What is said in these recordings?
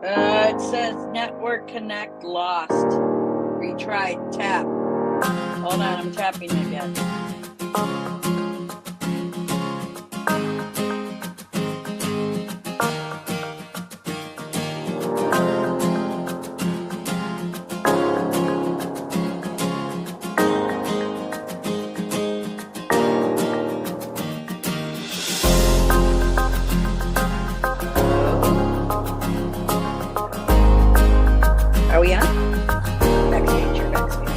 It says network connect lost. Retried. Tap. Hold on, I'm tapping again. Are we on? Backstage or backstage?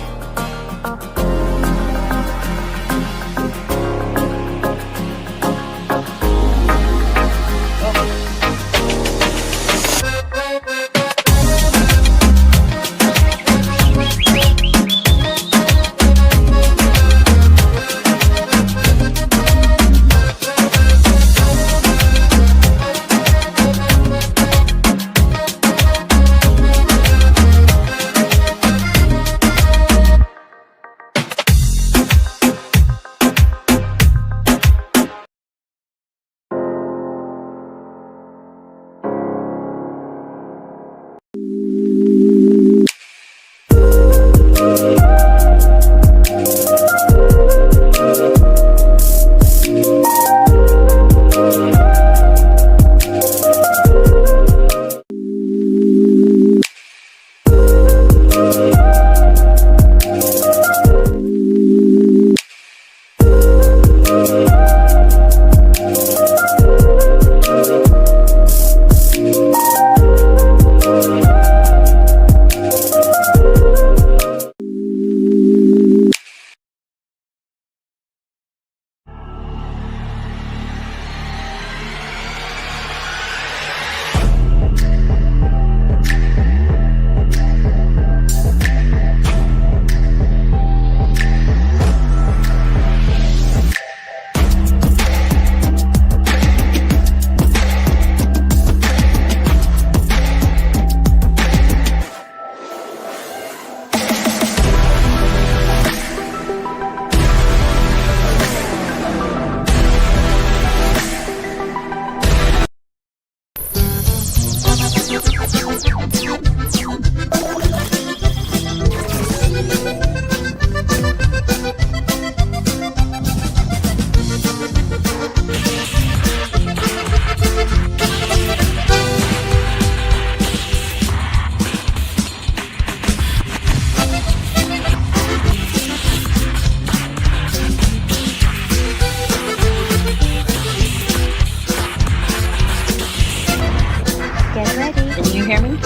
Get ready. Can you hear me?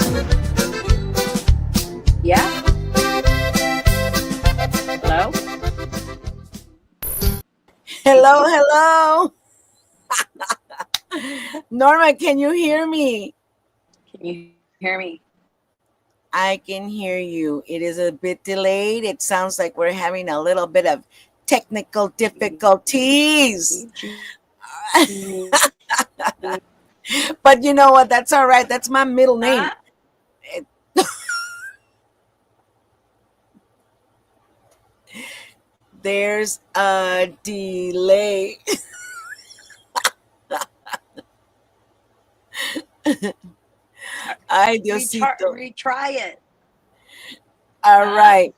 Yeah? Hello? Hello. Norma, can you hear me? Can you hear me? I can hear you. It is a bit delayed. It sounds like we're having a little bit of technical difficulties. But you know what? That's all right. That's my middle name. There's a delay. Ay, Diosito. Retry it. All right.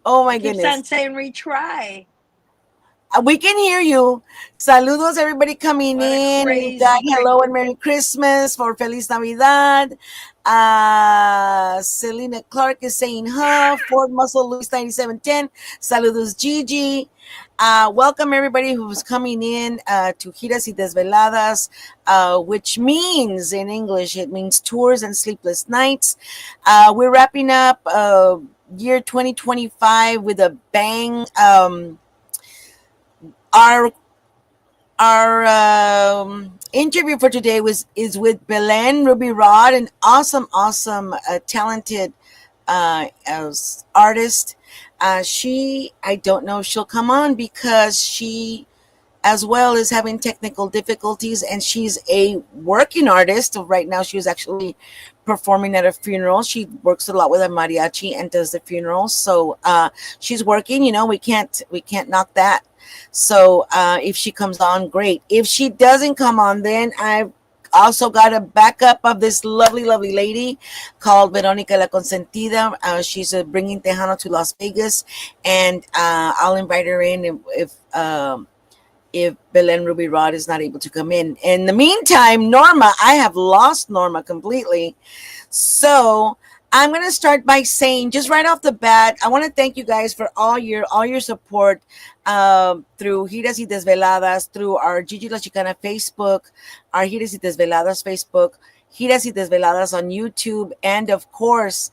Oh my Keeps goodness. on saying retry. We can hear you. Saludos, everybody coming What a in. crazy We got hello and Merry Christmas for Feliz Navidad. Selena Clark is saying, huh? Ford Muscle Luis 9710. Saludos, Gigi. Welcome, everybody who's coming in to Giras y Desveladas, which means in English, it means tours and sleepless nights. We're wrapping up year 2025 with a bang. Our interview for today is with Belen Ruby Rod, an awesome, talented artist. I don't know if she'll come on because she, as well, is having technical difficulties, and she's a working artist. Right now, she was actually performing at a funeral. She works a lot with a mariachi and does the funerals. So she's working. We can't knock that. So if she comes on, great. If she doesn't come on, then I've also got a backup of this lovely, lovely lady called Veronica La Consentida. She's bringing Tejano to Las Vegas, and I'll invite her in if Belen Ruby Rod is not able to come in. In the meantime, Norma, I have lost Norma completely. So I'm gonna start by saying, just right off the bat, I want to thank you guys for all your support through Giras y Desveladas, through our Gigi La Chicana Facebook, our Giras y Desveladas Facebook, Giras y Desveladas on YouTube, and of course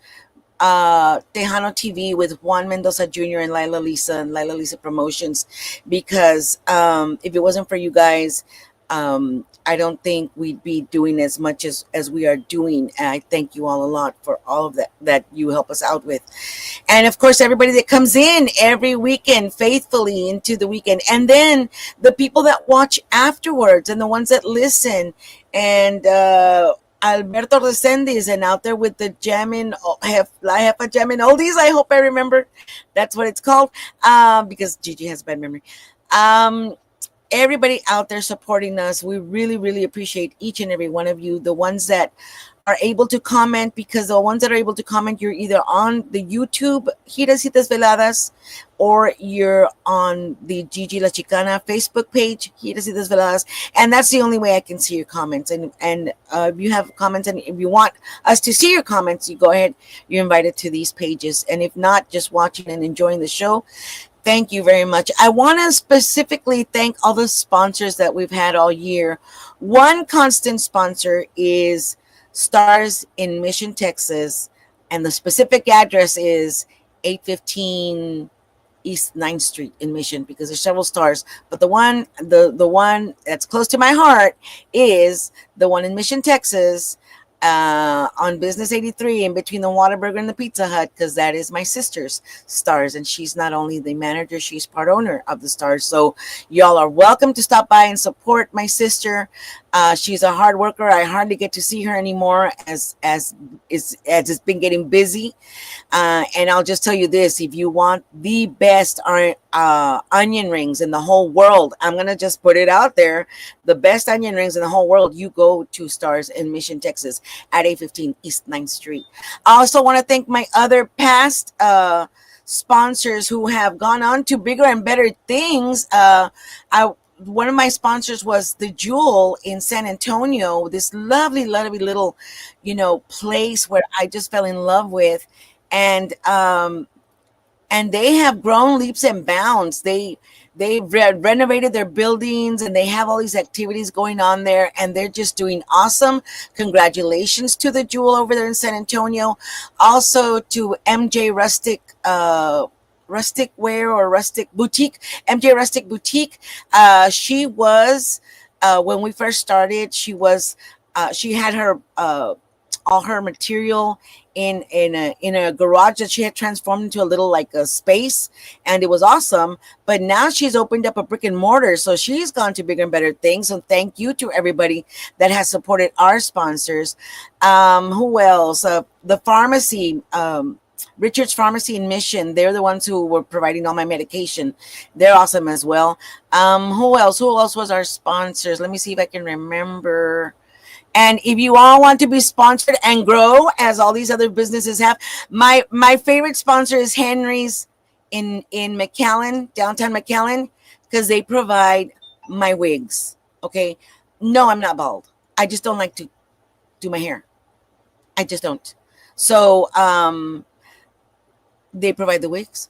Tejano TV with Juan Mendoza Jr. and Lila Lisa Promotions, because if it wasn't for you guys, I don't think we'd be doing as much as we are doing. And I thank you all a lot for all of that you help us out with. And of course, everybody that comes in every weekend faithfully into the weekend. And then the people that watch afterwards and the ones that listen. And Alberto Resendiz, and out there with the jamming, I have a jamming oldies. I hope I remember. That's what it's called, because Gigi has a bad memory. Everybody out there supporting us, we really, really appreciate each and every one of you. The ones that are able to comment, because the ones that are able to comment, you're either on the YouTube Giras y Desveladas, or you're on the Gigi La Chicana Facebook page, Giras y Desveladas, and that's the only way I can see your comments. And if you have comments, and if you want us to see your comments, you go ahead, you're invited to these pages. And if not, just watching and enjoying the show, thank you very much. I want to specifically thank all the sponsors that we've had all year. One constant sponsor is Stars in Mission, Texas, and the specific address is 815 East 9th Street in Mission, because there's several stars, but the one that's close to my heart is the one in Mission, Texas, on Business 83, in between the Whataburger and the Pizza Hut, because that is my sister's Stars, and she's not only the manager, she's part owner of the Stars. So y'all are welcome to stop by and support my sister. She's a hard worker. I hardly get to see her anymore as it's been getting busy. And I'll just tell you this: if you want the best onion rings in the whole world, I'm gonna just put it out there, the best onion rings in the whole world, you go to Stars in Mission, Texas, at 815 East 9th Street. I also want to thank my other past sponsors who have gone on to bigger and better things. One of my sponsors was the Jewel in San Antonio, this lovely, lovely little, place where I just fell in love with. And they have grown leaps and bounds. They've renovated their buildings, and they have all these activities going on there, and they're just doing awesome. Congratulations to the Jewel over there in San Antonio. Also to MJ Rustic Wear or Rustic Boutique, MJ Rustic Boutique. She was, when we first started, she had her all her material in a garage that she had transformed into a little like a space, and it was awesome. But now she's opened up a brick and mortar, so she's gone to bigger and better things. So thank you to everybody that has supported our sponsors. Who else? The pharmacy, Richard's Pharmacy in Mission. They're the ones who were providing all my medication. They're awesome as well. Who else was our sponsors? Let me see if I can remember. And if you all want to be sponsored and grow, as all these other businesses have, my favorite sponsor is Henry's in McAllen, downtown McAllen, because they provide my wigs. Okay, no, I'm not bald. I just don't like to do my hair. I just don't. So they provide the wigs.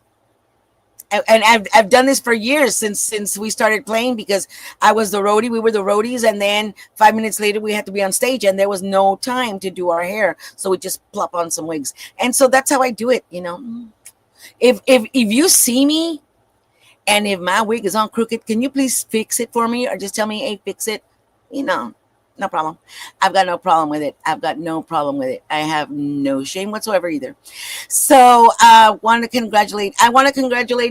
And I've done this for years, since we started playing, because I was the roadie. We were the roadies, and then 5 minutes later we had to be on stage, and there was no time to do our hair, so we just plop on some wigs. And so that's how I do it. If you see me, and if my wig is on crooked, can you please fix it for me, or just tell me, hey, fix it? No problem. I've got no problem with it. I have no shame whatsoever either. So I want to congratulate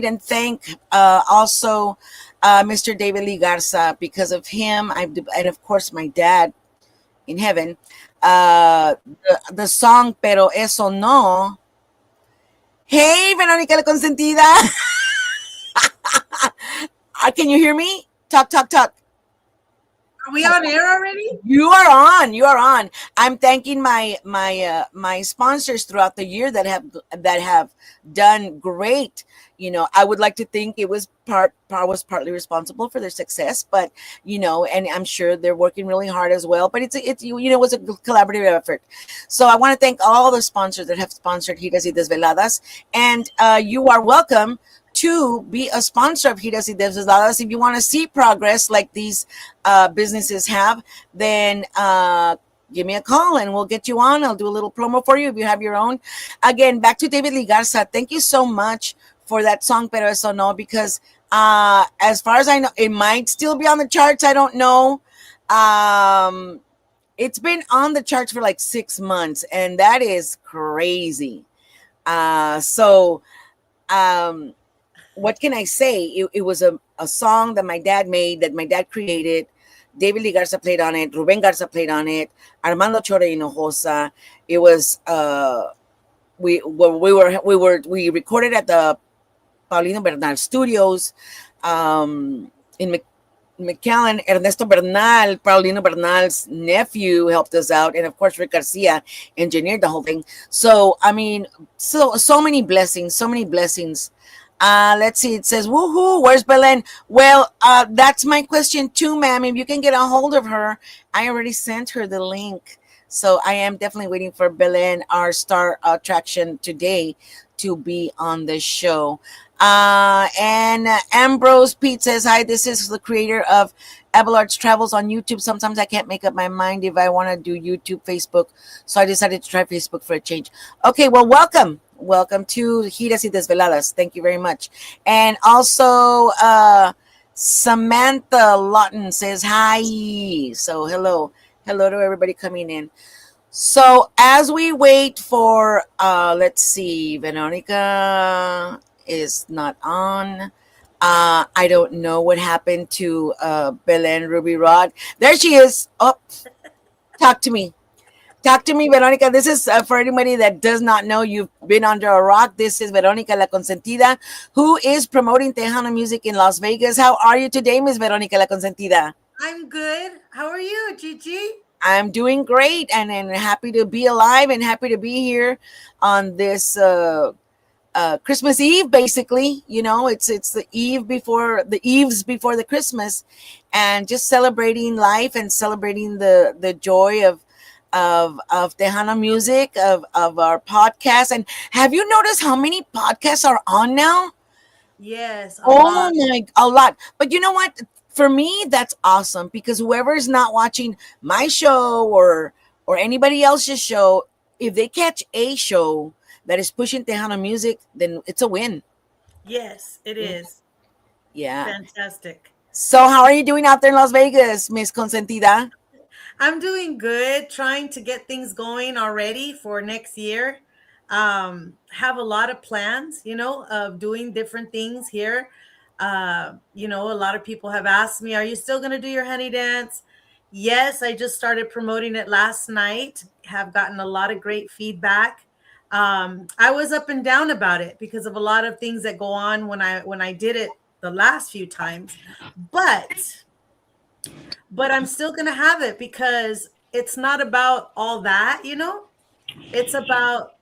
and thank also Mr. David Lee Garza. Because of him, and of course my dad in heaven, the song Pero Eso No. Hey, Veronica La Consentida. Can you hear me? Talk. Are we on air already? You are on. You are on. I'm thanking my sponsors throughout the year that have done great. I would like to think it was was partly responsible for their success, but and I'm sure they're working really hard as well. But it was a collaborative effort. So I want to thank all the sponsors that have sponsored Giras y Desveladas, and you are welcome to be a sponsor of Giras y Desveladas. If you want to see progress like these businesses have, then give me a call and we'll get you on. I'll do a little promo for you if you have your own. Again, back to David Lee Garza. Thank you so much for that song, Pero Eso No, because as far as I know, it might still be on the charts. I don't know. It's been on the charts for like 6 months, and that is crazy. So what can I say? It was a song that my dad made, that my dad created. David Lee Garza played on it. Ruben Garza played on it. Armando Chora Hinojosa. It was we recorded at the Paulino Bernal Studios in McAllen. Ernesto Bernal, Paulino Bernal's nephew, helped us out, and of course Rick Garcia engineered the whole thing. So I mean, so many blessings, so many blessings. Let's see. It says, woohoo, where's Belen? Well, that's my question too, ma'am. If you can get a hold of her, I already sent her the link. So I am definitely waiting for Belen, our star attraction today, to be on the show. And Ambrose Pete says, hi, this is the creator of Abelard's Travels on YouTube. Sometimes I can't make up my mind if I want to do YouTube, Facebook. So I decided to try Facebook for a change. Okay, well, welcome. Welcome to Giras y Desveladas. Thank you very much. And also, Samantha Lawton says, hi. So hello. Hello to everybody coming in. So as we wait for, let's see, Veronica is not on. I don't know what happened to Belen Ruby Rod. There she is. Oh, talk to me. Talk to me, Veronica. This is for anybody that does not know, you've been under a rock. This is Veronica La Consentida, who is promoting Tejano music in Las Vegas. How are you today, Miss Veronica La Consentida? I'm good. How are you, Gigi? I'm doing great and happy to be alive and happy to be here on this Christmas Eve. Basically, it's the eves before the Christmas, and just celebrating life and celebrating the joy of Tejano music, of our podcast. And have you noticed how many podcasts are on now? Yes, a lot. But you know what? For me, that's awesome, because whoever is not watching my show or anybody else's show, if they catch a show that is pushing Tejano music, then it's a win. Yes, it is. Yeah. Fantastic. So how are you doing out there in Las Vegas, Miss Consentida? I'm doing good, trying to get things going already for next year. Have a lot of plans, of doing different things here. A lot of people have asked me, are you still going to do your honey dance? Yes, I just started promoting it last night. Have gotten a lot of great feedback. I was up and down about it because of a lot of things that go on when I did it the last few times. But I'm still going to have it because it's not about all that, It's about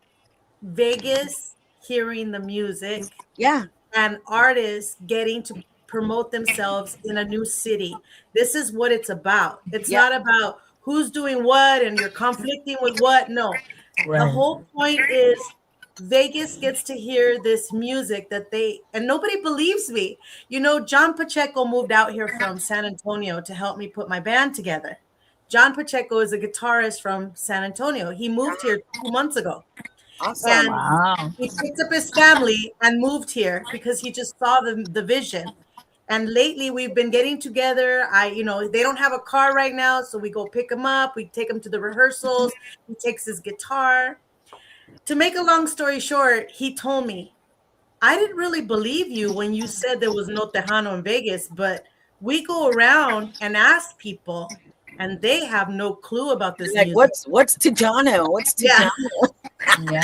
Vegas hearing the music. Yeah. And artists getting to promote themselves in a new city. This is what it's about. It's not about who's doing what and you're conflicting with what. No. Right. The whole point is Vegas gets to hear this music and nobody believes me. John Pacheco moved out here from San Antonio to help me put my band together. John Pacheco is a guitarist from San Antonio. He moved here 2 months ago. Awesome. And Wow. he picked up his family and moved here because he just saw the vision. And lately we've been getting together. They don't have a car right now, so we go pick him up. We take him to the rehearsals. He takes his guitar. To make a long story short, he told me, I didn't really believe you when you said there was no Tejano in Vegas, but we go around and ask people, and they have no clue about this like, music. What's Tejano? What's Tejano? Yeah.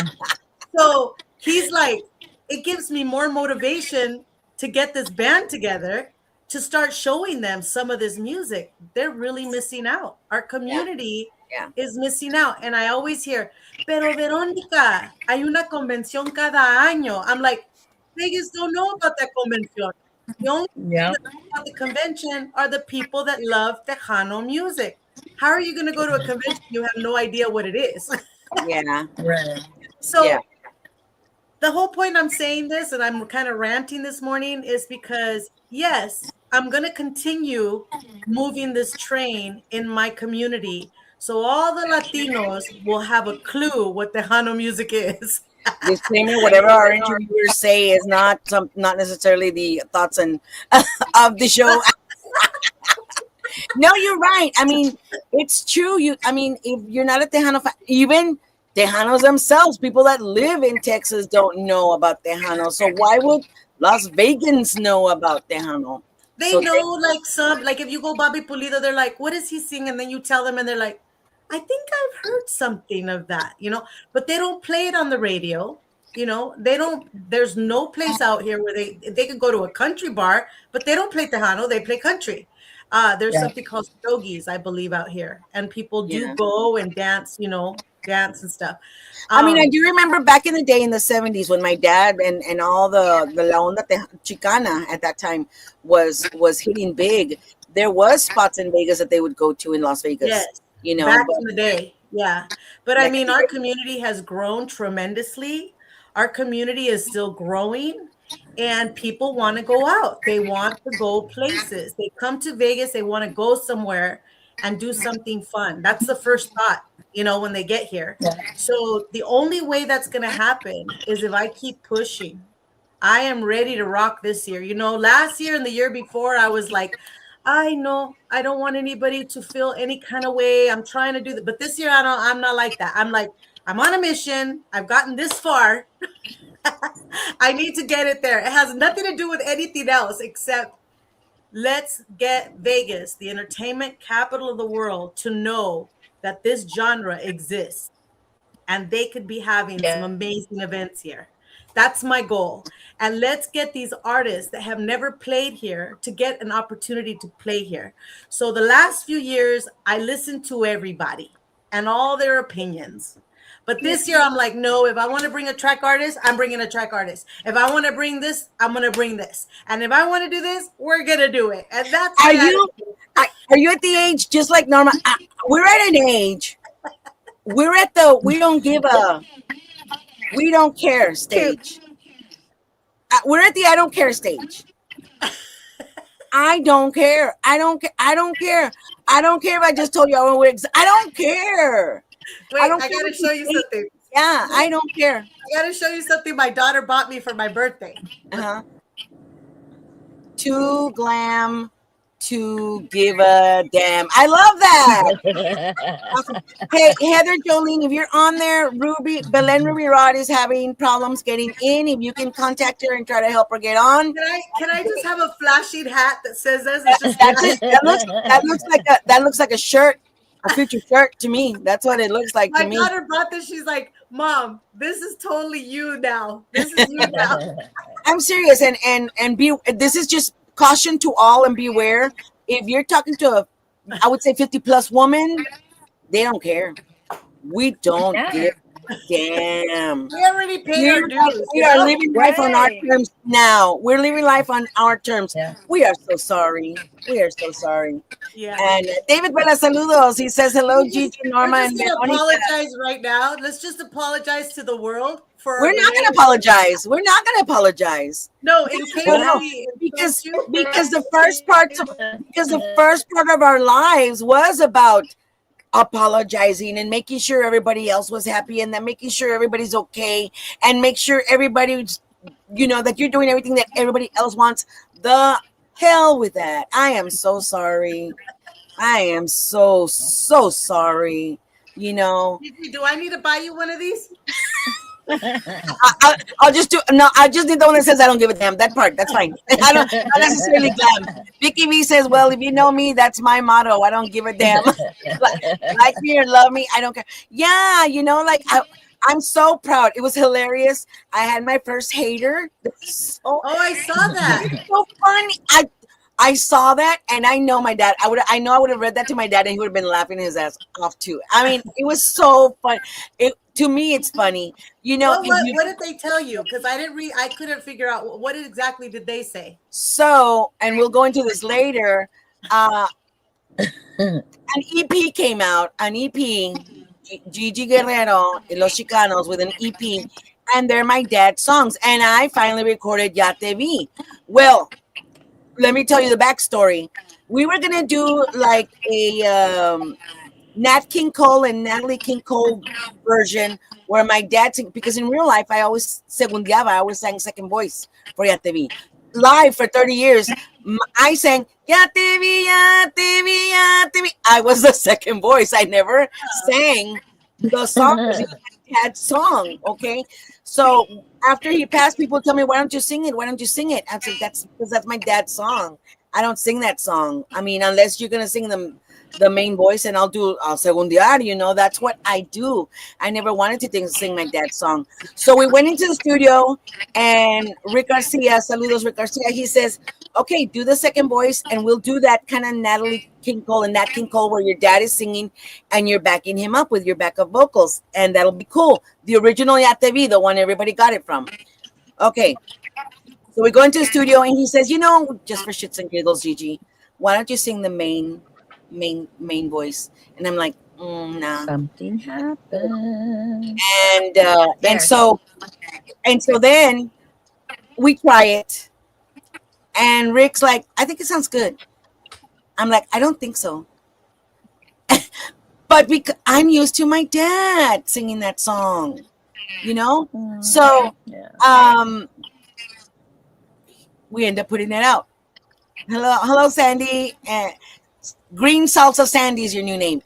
So he's like, it gives me more motivation to get this band together to start showing them some of this music. They're really missing out. Our community Yeah. is missing out. And I always hear, pero Verónica, hay una convención cada año. I'm like, Vegas don't know about that convention. The only people Yeah. that know about the convention are the people that love Tejano music. How are you going to go to a convention? You have no idea what it is. Yeah. Right. So Yeah. the whole point I'm saying this, and I'm kind of ranting this morning, is because, yes, I'm going to continue moving this train in my community. So all the Latinos will have a clue what Tejano music is. Disclaimer: whatever our interviewers say is not necessarily the thoughts and of the show. No, you're right. I mean, it's true. I mean, if you're not a Tejano fan, even Tejanos themselves, people that live in Texas don't know about Tejano. So why would Las Vegans know about Tejano? They So know, like, some, like, if you go Bobby Pulido, they're like, what does he sing? And then you tell them, and they're like, I think I've heard something of that, but they don't play it on the radio. They don't, there's no place out here where they could go to a country bar, but they don't play Tejano, they play country. There's Yeah. something called stogies, I believe, out here, and people do Yeah. go and dance, dance and stuff. I mean, I do remember back in the day in the 70s when my dad and all the La Onda Chicana at that time was hitting big. There was spots in Vegas that they would go to in Las Vegas. Yes, but back in the day. Yeah. But I back in mean, the our day. community has grown tremendously. Our community is still growing, and people want to go out. They want to go places. They come to Vegas, they want to go somewhere and do something fun. That's the first thought, when they get here. Yeah. So the only way that's going to happen is if I keep pushing. I am ready to rock this year. Last year and the year before, I was like, I know I don't want anybody to feel any kind of way. I'm trying to do that. But this year, I'm not like that. I'm like, I'm on a mission. I've gotten this far. I need to get it there. It has nothing to do with anything else except let's get Vegas, the entertainment capital of the world, to know that this genre exists and they could be having some amazing events here. That's my goal. And let's get these artists that have never played here to get an opportunity to play here. So the last few years, I listened to everybody and all their opinions. But this year, I'm like, no, if I want to bring a track artist, I'm bringing a track artist. If I want to bring this, I'm going to bring this. And if I want to do this, we're going to do it. And that's Are you at the age just like Norma? We're at an age. We're at the we don't care stage. We're at the I don't care stage. I don't care. I don't care. I don't care. I don't care if I just told you I want to wear. I don't care. Wait, I got to show you something. Yeah, I don't care. I got to show you something my daughter bought me for my birthday. Too glam to give a damn. I love that. Awesome. Hey, Heather Jolene, if you're on there, Belen Ruby Rod is having problems getting in. If you can contact her and try to help her get on. Can I just have a flashing hat that says this? It's just that looks like a shirt, a future shirt to me. That's what it looks like to me. My daughter bought this. She's like, Mom, this is totally you now. This is you now. I'm serious, and this is just caution to all and beware. If you're talking to I would say 50 plus woman, they don't care. We don't give a damn. We already paid our dues. We are living life on our terms now. We're living life on our terms. Yeah. We are so sorry. We are so sorry. Yeah. And David Bella Saludos. He says hello, Gigi Norma. We're just gonna apologize right now. Let's just apologize to the world. We're not going to apologize. We're not going to apologize. No, in case because the first part of our lives was about apologizing and making sure everybody else was happy and then making sure everybody's okay and make sure everybody's, that you're doing everything that everybody else wants. The hell with that. I am so sorry. I am so sorry. Do I need to buy you one of these? I just need the one that says I don't give a damn. That part, that's fine. I don't not necessarily glam. Vicky V says, well, if you know me, that's my motto. I don't give a damn. Like me or love me, I don't care. Yeah, I'm so proud. It was hilarious. I had my first hater. I saw that. It's so funny. I saw that, and I know my dad. I would have read that to my dad, and he would have been laughing his ass off too. I mean, it was so fun. It to me, it's funny. You know, if you What did they tell you? Because I didn't read. I couldn't figure out what exactly did they say. so, and we'll go into this later. An EP came out. An EP. Gigi Guerrero y Los Chicanos with an EP, and they're my dad's songs. And I finally recorded Ya Te Vi. Well, let me tell you the backstory. We were gonna do like a Nat King Cole and Natalie King Cole version where my dad because in real life I always segundiaba, I always sang second voice for Ya Te Vi. Live for 30 years, I sang Ya Te Vi, Ya Te Vi, Ya Te Vi. I was the second voice. I never sang the song. It was my dad's song, okay? So after he passed, people tell me, "Why don't you sing it? Why don't you sing it?" I said, "That's because that's my dad's song. I don't sing that song. I mean, unless you're gonna sing the main voice, and I'll segundiar. You know, that's what I do. I never wanted to sing my dad's song. So we went into the studio, and Rick Garcia, saludos Rick Garcia, he says, "Okay, do the second voice, and we'll do that kind of Natalie King Cole and Nat King Cole where your dad is singing, and you're backing him up with your backup vocals, and that'll be cool. The original Ya Te Vi, the one everybody got it from." Okay. So we go into the studio, and he says, just for shits and giggles, Gigi, why don't you sing the main voice? And I'm like, nah. Something happened. And so then we try it, and Rick's like, "I think it sounds good." I'm like, "I don't think so." But because I'm used to my dad singing that song, so we end up putting it out. Hello, Sandy. Green Salsa Sandy is your new name.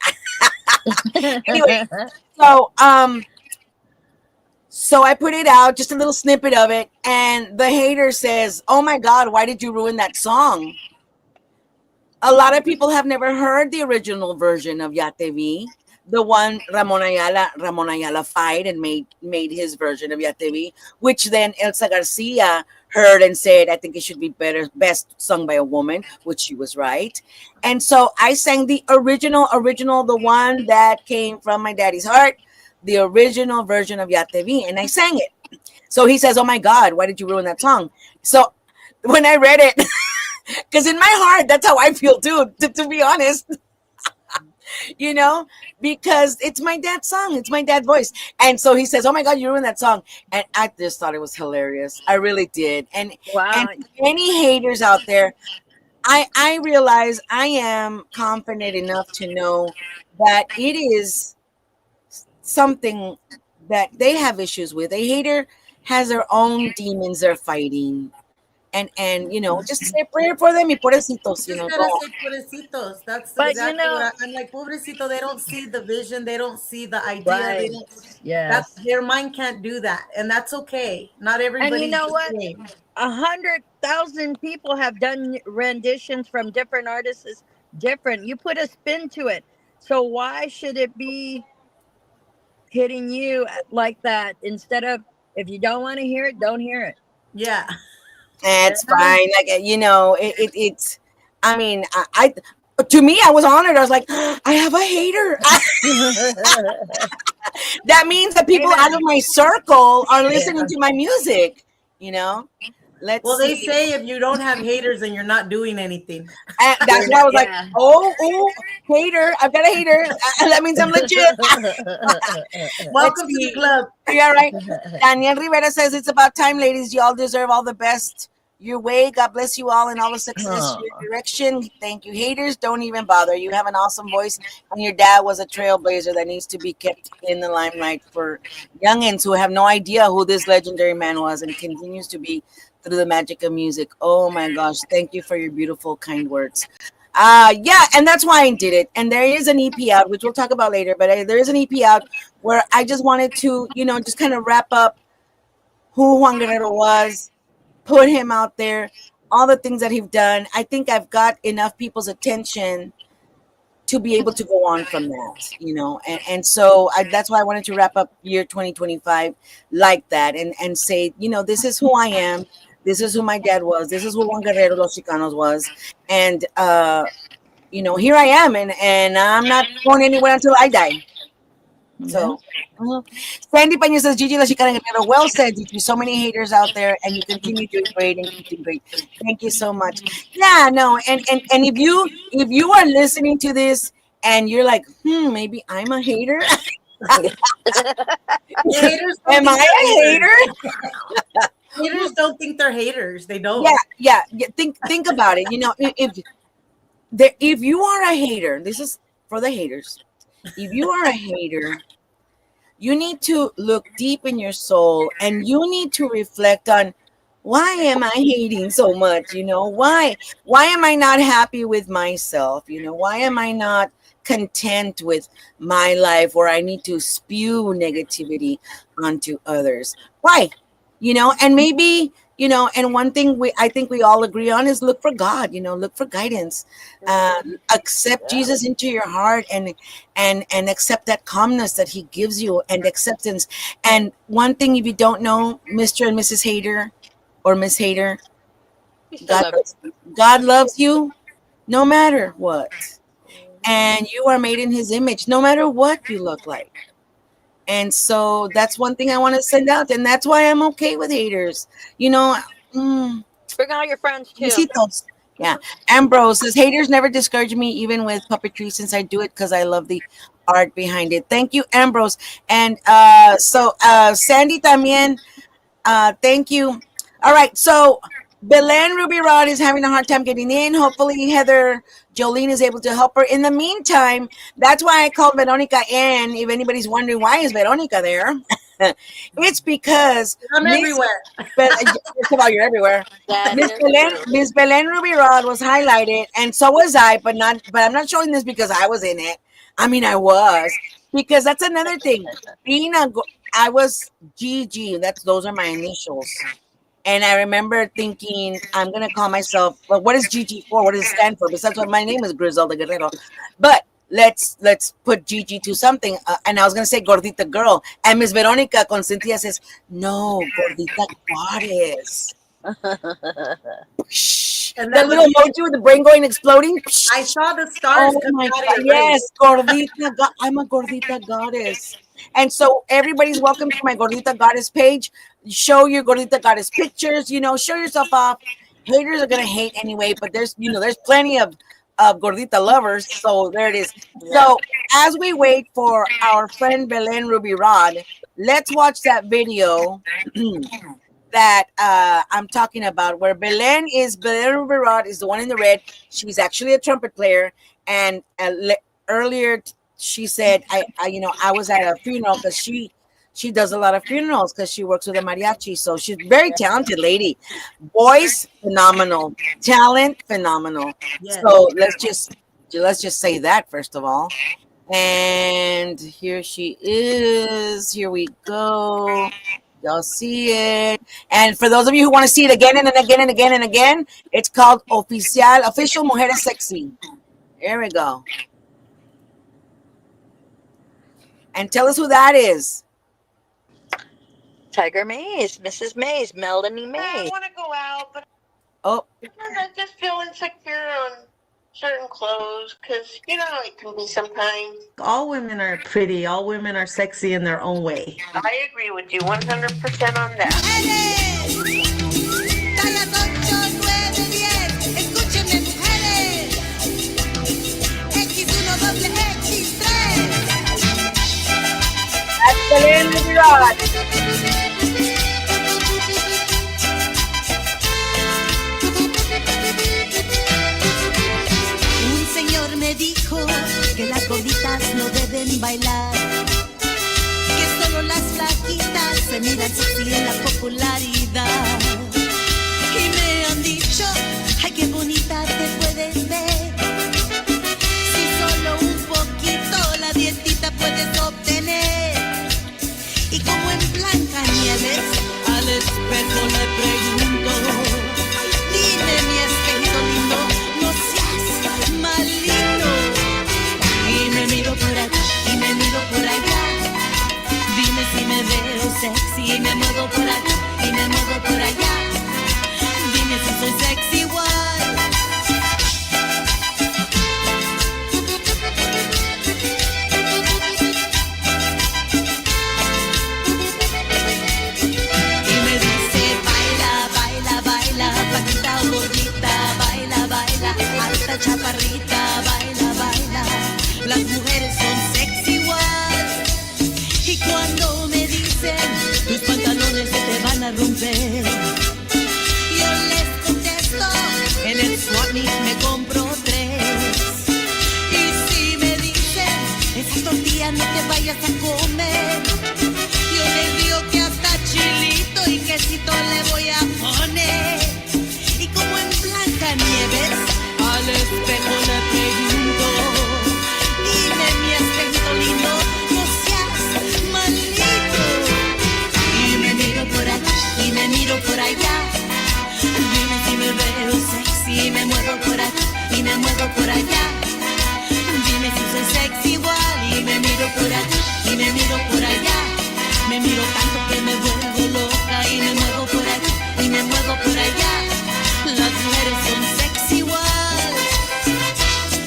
Anyway, so I put it out, just a little snippet of it, and the hater says, "Oh my God, why did you ruin that song?" A lot of people have never heard the original version of Ya Te Vi, the one Ramon Ayala fight and made his version of Ya Te Vi, which then Elsa Garcia heard and said, "I think it should be best sung by a woman," which she was right. And so I sang the original, the one that came from my daddy's heart, the original version of Ya Te Vi, and I sang it. So he says, "Oh my God, why did you ruin that song?" So when I read it, because in my heart, that's how I feel too, to be honest. Because it's my dad's song. It's my dad's voice. And so he says, "Oh my God, you ruined that song." And I just thought it was hilarious. I really did. And any haters out there, I realize I am confident enough to know that it is something that they have issues with. A hater has their own demons they're fighting. And just say a prayer for them y pobrecitos, Just gotta say pobrecitos. That's exactly what I'm like. Pobrecito, they don't see the vision, they don't see the idea. Right. Their mind can't do that, and that's okay. Not everybody. And you know what? 100,000 people have done renditions from different artists. Is different. You put a spin to it. So why should it be hitting you like that instead of, if you don't want to hear it, don't hear it? Yeah. That's fine. Like, it's, I mean, I to me, I was honored. I was like, I have a hater. That means that people out of my circle are listening to my music, Well, they say if you don't have haters, then you're not doing anything. And that's why I was like, oh, hater. I've got a hater. That means I'm legit. Welcome to the club. Yeah, right. Daniel Rivera says, "It's about time, ladies. You all deserve all the best your way. God bless you all and all the success your direction. Thank you, haters. Don't even bother. You have an awesome voice, and your dad was a trailblazer that needs to be kept in the limelight for youngins who have no idea who this legendary man was and continues to be through the magic of music." Oh my gosh. Thank you for your beautiful, kind words. And that's why I did it. And there is an EP out, which we'll talk about later, but there is an EP out where I just wanted to, just kind of wrap up who Juan Guerrero was, put him out there, all the things that he's done. I think I've got enough people's attention to be able to go on from that, and so that's why I wanted to wrap up year 2025 like that and say, this is who I am. This is who my dad was. This is who Juan Guerrero Los Chicanos was. And, here I am. And I'm not going anywhere until I die. Yeah. So, Sandy Pena says, Gigi La Chicana Guerrero, well said, Gigi. So many haters out there, and you continue doing great and keeping great. Thank you so much. Yeah, no, and if you are listening to this and you're like, maybe I'm a hater. Haters don't Am think I they're a haters. hater? Haters don't think they're haters. They don't. Yeah. Think about it. If you are a hater, this is for the haters. If you are a hater, you need to look deep in your soul and you need to reflect on, why am I hating so much? Why am I not happy with myself? Why am I not content with my life, where I need to spew negativity onto others? Why? And maybe, and one thing I think we all agree on is look for God, look for guidance. Accept Jesus into your heart, and accept that calmness that he gives you, and acceptance. And one thing, if you don't know, Mr. and Mrs. Hater or Miss Hater, God loves you no matter what. And you are made in his image, no matter what you look like. And so that's one thing I want to send out. And that's why I'm okay with haters. Bring all your friends too. Besitos. Yeah. Ambrose says, haters never discourage me, even with puppetry, since I do it because I love the art behind it. Thank you, Ambrose. And Sandy también, thank you. All right. So Belen Ruby Rod is having a hard time getting in. Hopefully Heather Jolene is able to help her. In the meantime, that's why I called Veronica in. If anybody's wondering why is Veronica there, it's because I'm everywhere. First of all, you're everywhere. Miss Belen Ruby Rod was highlighted, and so was I, but I'm not showing this because I was in it. I mean, I was, because that's another thing. I was Gigi. Those are my initials. And I remember thinking, I'm going to call myself, well, what is GG for? What does it stand for? Besides what my name is, Griselda Guerrero. But let's put GG to something. And I was going to say Gordita Girl. And Miss Veronica Consentia says, no, Gordita Goddess. And that little emoji with the brain going exploding. I saw the stars. Oh my God. Yes, Gordita. I'm a Gordita Goddess. And so everybody's welcome to my Gordita Goddess page. Show your Gordita Goddess pictures, show yourself off. Haters are going to hate anyway, but there's plenty of Gordita lovers. So there it is. So as we wait for our friend Belen Ruby Rod, let's watch that video that I'm talking about, where Belen Ruby Rod is the one in the red. She's actually a trumpet player. And earlier she said, I was at a funeral, because she does a lot of funerals because she works with a mariachi. So she's a very talented lady. Voice, phenomenal. Talent, phenomenal. Yes. So let's just say that first of all. And here she is. Here we go. Y'all see it. And for those of you who want to see it again and again and again and again, it's called Official Mujeres Sexy. Here we go. And tell us who that is. Tiger Mays, Mrs. Mays, Melanie Mays. I want to go out, but I just feel insecure on certain clothes, because it can be sometimes. All women are pretty. All women are sexy in their own way. I agree with you 100% on that. That's Belen Ruby Rod. Un señor me dijo que las gorditas no deben bailar, que solo las flaquitas se miran sexy en la popularidad. Y me han dicho, ay, qué bonita te puedes ver, si solo un poquito la dietita puedes obtener. Y como en Blancanieves al espejo le pregunto, dime mi espejito lindo, no seas maligno. Y me miro por acá y me miro por allá, dime si me veo sexy y me muevo por acá y me muevo por allá. vayas a comer. Yo le digo que hasta chilito y quesito le voy a poner. Y como en Blancanieves, al espejo le pregunto, dime mi acento lindo, no seas malito. Y me miro por aquí y me miro por allá. Dime si me veo sexy y me muevo por aquí y me muevo por allá. Dime si soy sexy igual y me miro por aquí y me miro por allá. Me miro tanto que me vuelvo loca y me muevo por aquí y me muevo por allá. Las mujeres son sexy igual.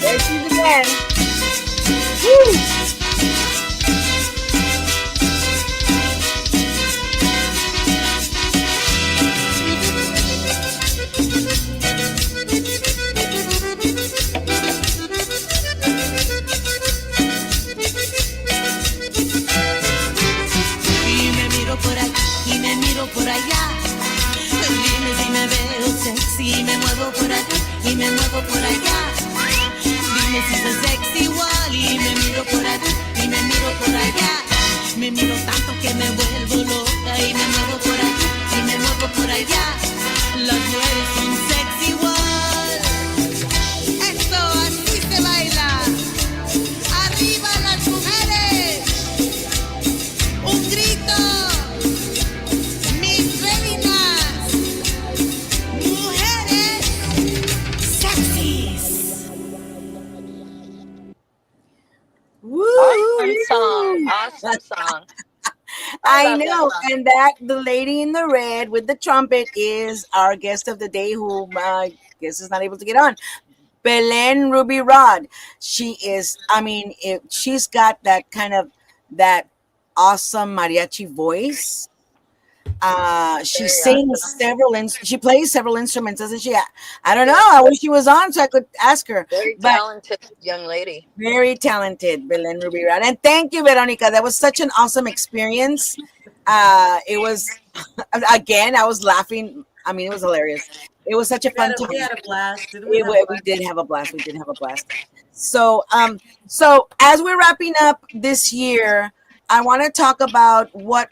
There she's again. Woo! Y me miro por aquí y me miro por allá. Dime si me veo sexy y me muevo por aquí y me muevo por allá. Dime si soy sexy igual y me miro por aquí y me miro por allá. Me miro tanto que me vuelvo loca y me muevo por aquí y me muevo por allá. Las mujeres son sexy igual. Esto así se baila. Arriba las mujeres. Un grito. Mis reinas. Mujeres sexys. Woo! Awesome song. Awesome song. I love that know, song. and that the lady in the red with the trumpet is our guest of the day, who I guess is not able to get on. Belen Ruby Rod. She is. I mean, she's got that kind of that awesome mariachi voice. She Very sings awesome. she plays several instruments, doesn't she? I don't know. I wish she was on so I could ask her. Very But talented young lady. very talented, Belen Ruby Rod. And thank you, Veronica. That was such an awesome experience. It was, again, I was laughing. I mean, it was hilarious. It was such a fun We time. had a blast. Didn't we have a We blast? did have a blast. We did have a blast. So as we're wrapping up this year, I want to talk about what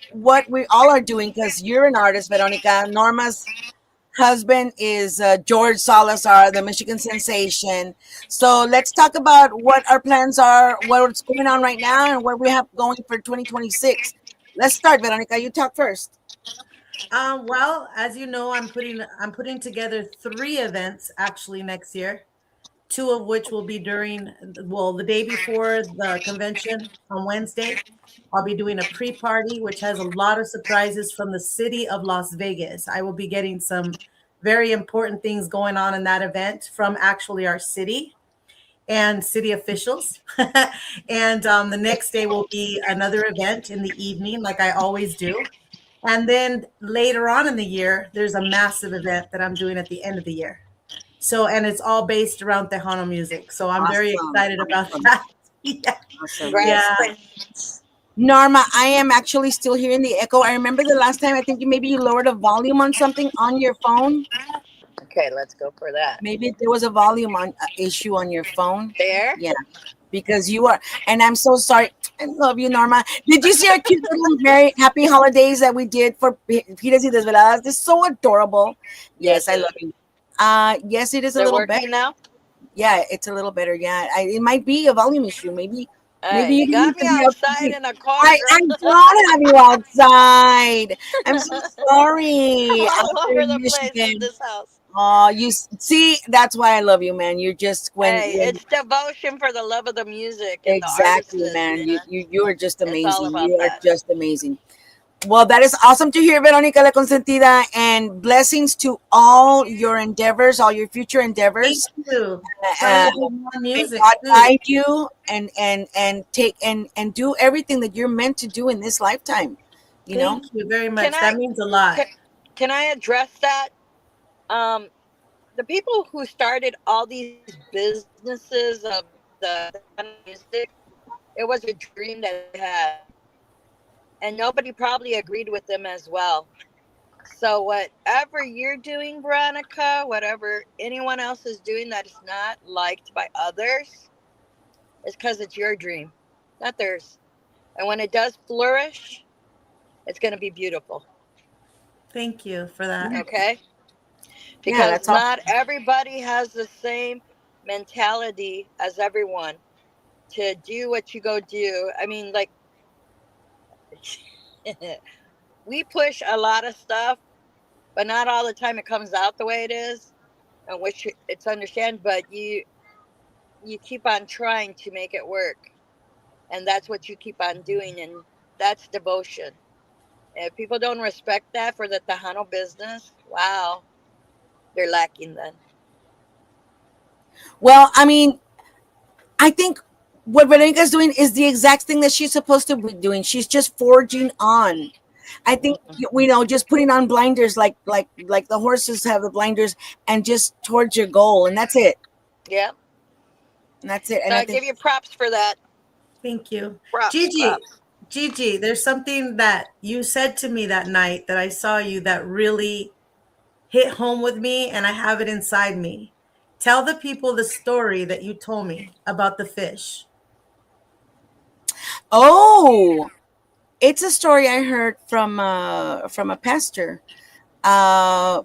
we all are doing, because you're an artist, Veronica. Norma's husband is George Salazar, the Michigan sensation. So let's talk about what our plans are, what's going on right now, and what we have going for 2026. Let's start, Veronica. You talk first. Well, as you know, I'm putting together 3 events actually next year. 2 of which will be the day before the convention on Wednesday. I'll be doing a pre-party, which has a lot of surprises from the city of Las Vegas. I will be getting some very important things going on in that event from actually our city and city officials. And the next day will be another event in the evening, like I always do. And then later on in the year, there's a massive event that I'm doing at the end of the year. So, and it's all based around Tejano music. So I'm very Awesome. excited about Awesome. that. Yeah. Awesome. Yeah. Congratulations. Norma, I am actually still hearing the echo. I remember the last time, I think maybe you lowered a volume on something on your phone. Okay, let's go for that. Maybe there was a volume issue on your phone. There? Yeah, because you are, and I'm so sorry. I love you, Norma. Did you see our cute little very happy holidays that we did for Giras y Desveladas? They're so adorable. Yes, I love you. Yes, it is a They're little working better. now? Yeah, it's a little better. Yeah, it might be a volume issue. Maybe Hey, you you got need me to be outside outside. in a car, I girl. don't have you outside. I'm so sorry. Out All there over in the place in Michigan. this house. Oh, see, that's why I love you, man. You're just Hey, when it's devotion for the love of the music and the artists. exactly, man. You know? You are just It's all amazing. about You are that. just amazing. Well, that is awesome to hear, Veronica La Consentida, and blessings to all your endeavors, all your future Thank endeavors. you. Uh, Trying to do more may music God too. guide you and take and do everything that you're meant to do in this lifetime. You know, Thank you very Can much. I That means a lot. can, can I address that? Um, the people who started all these businesses of the music, it was a dream that they had, and nobody probably agreed with them as well. So whatever you're doing, Veronica, whatever anyone else is doing that is not liked by others, is because it's your dream, not theirs. And when it does flourish, it's going to be beautiful. Thank you for that. Okay? Yeah, Because that's all. not everybody has the same mentality as everyone to do what you go do. I mean, like, we push a lot of stuff, but not all the time it comes out the way it is, and which it's understand. But you keep on trying to make it work, and that's what you keep on doing, and that's devotion. If people don't respect that for the Tejano business, wow, they're lacking then. Well, I mean, I think what Veronica's doing is the exact thing that she's supposed to be doing. She's just forging on. I think we know just putting on blinders like the horses have the blinders and just towards your goal, and that's it. Yeah. And that's it. And So I I think give you props for that. Thank you. Props, Gigi, props. Gigi, there's something that you said to me that night that I saw you that really hit home with me, and I have it inside me. Tell the people the story that you told me about the fish. oh, it's a story I heard from a pastor. Uh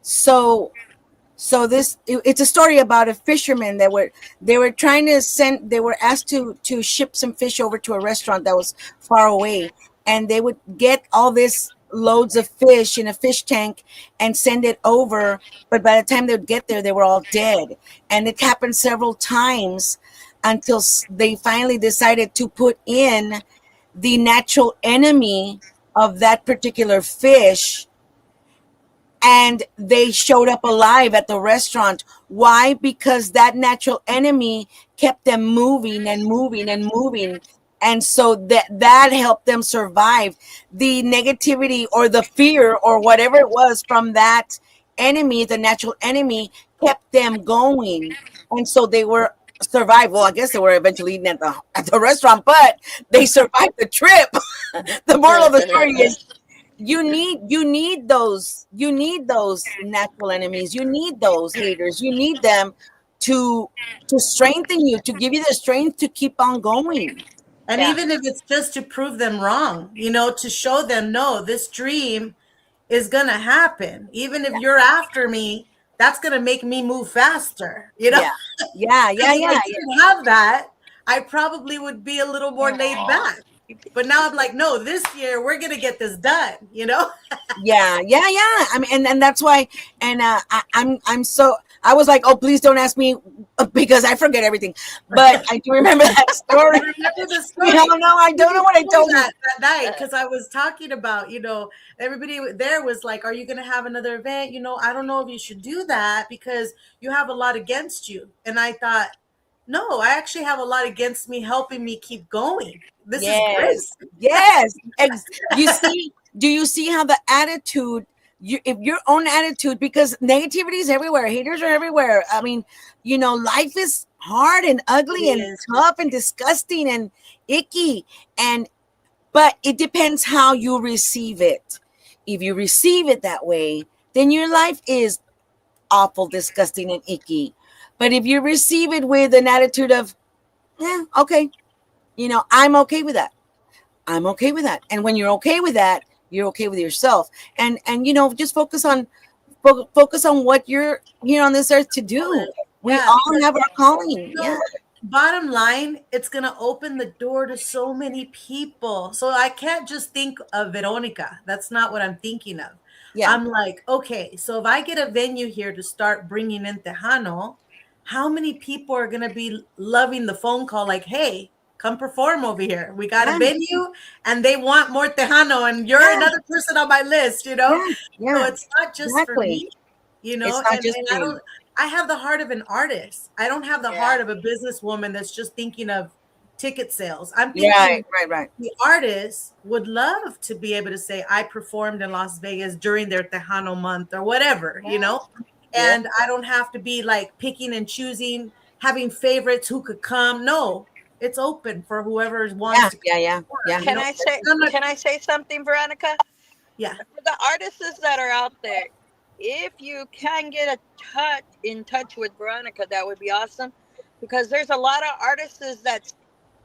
so it's a story about a fisherman that they were trying to send they were asked to ship some fish over to a restaurant that was far away, and they would get all this loads of fish in a fish tank and send it over, but by the time they would get there they were all dead. And it happened several times until they finally decided to put in the natural enemy of that particular fish, and they showed up alive at the restaurant. Why? Because that natural enemy kept them moving and moving and moving. And so that helped them survive. The negativity or the fear or whatever it was from that enemy, the natural enemy, kept them going. And so they were survived. Well, I guess they were eventually eaten at the restaurant, but they survived the trip. The moral of the story is you need those natural enemies, you need those haters, you need them to strengthen you, to give you the strength to keep on going. And Yeah. even if it's just to prove them wrong, to show them, no, this dream is going to happen. Even if you're after me, that's going to make me move faster, Yeah, yeah, yeah, Because if I yeah, didn't have that, I probably would be a little more laid back. But now I'm like, no, this year we're going to get this done. yeah, yeah, yeah. I mean, and that's why. And I'm so. I was like, oh, please don't ask me because I forget everything. But I do remember that story. Remember the story? No, I don't know what I told you. that night, because I was talking about, everybody there was like, are you going to have another event? I don't know if you should do that because you have a lot against you. And I thought, no, I actually have a lot against me, helping me keep going. This is great. Yes. You see, do you see how the attitude, if your own attitude, because negativity is everywhere, haters are everywhere. I mean, life is hard and ugly and tough and disgusting and icky, but it depends how you receive it. If you receive it that way, then your life is awful, disgusting, and icky. But if you receive it with an attitude of, yeah, okay, I'm okay with that. I'm okay with that. And when you're okay with that, you're okay with yourself. And just focus on what you're here on this earth to do. We all have our calling. Yeah. Bottom line, it's going to open the door to so many people. So I can't just think of Veronica. That's not what I'm thinking of. Yeah. I'm like, okay, so if I get a venue here to start bringing in Tejano, how many people are going to be loving the phone call like, hey, come perform over here. We got a venue and they want more Tejano and you're another person on my list, Yeah. So it's not just for me, It's not and just for I have the heart of an artist. I don't have the heart of a businesswoman that's just thinking of ticket sales. I'm thinking right. the artist would love to be able to say, I performed in Las Vegas during their Tejano month or whatever, and I don't have to be like picking and choosing, having favorites who could come. No, it's open for whoever wants to. Yeah. Can I say something, Veronica? Yeah. For the artists that are out there, if you can get in touch with Veronica, that would be awesome, because there's a lot of artists that's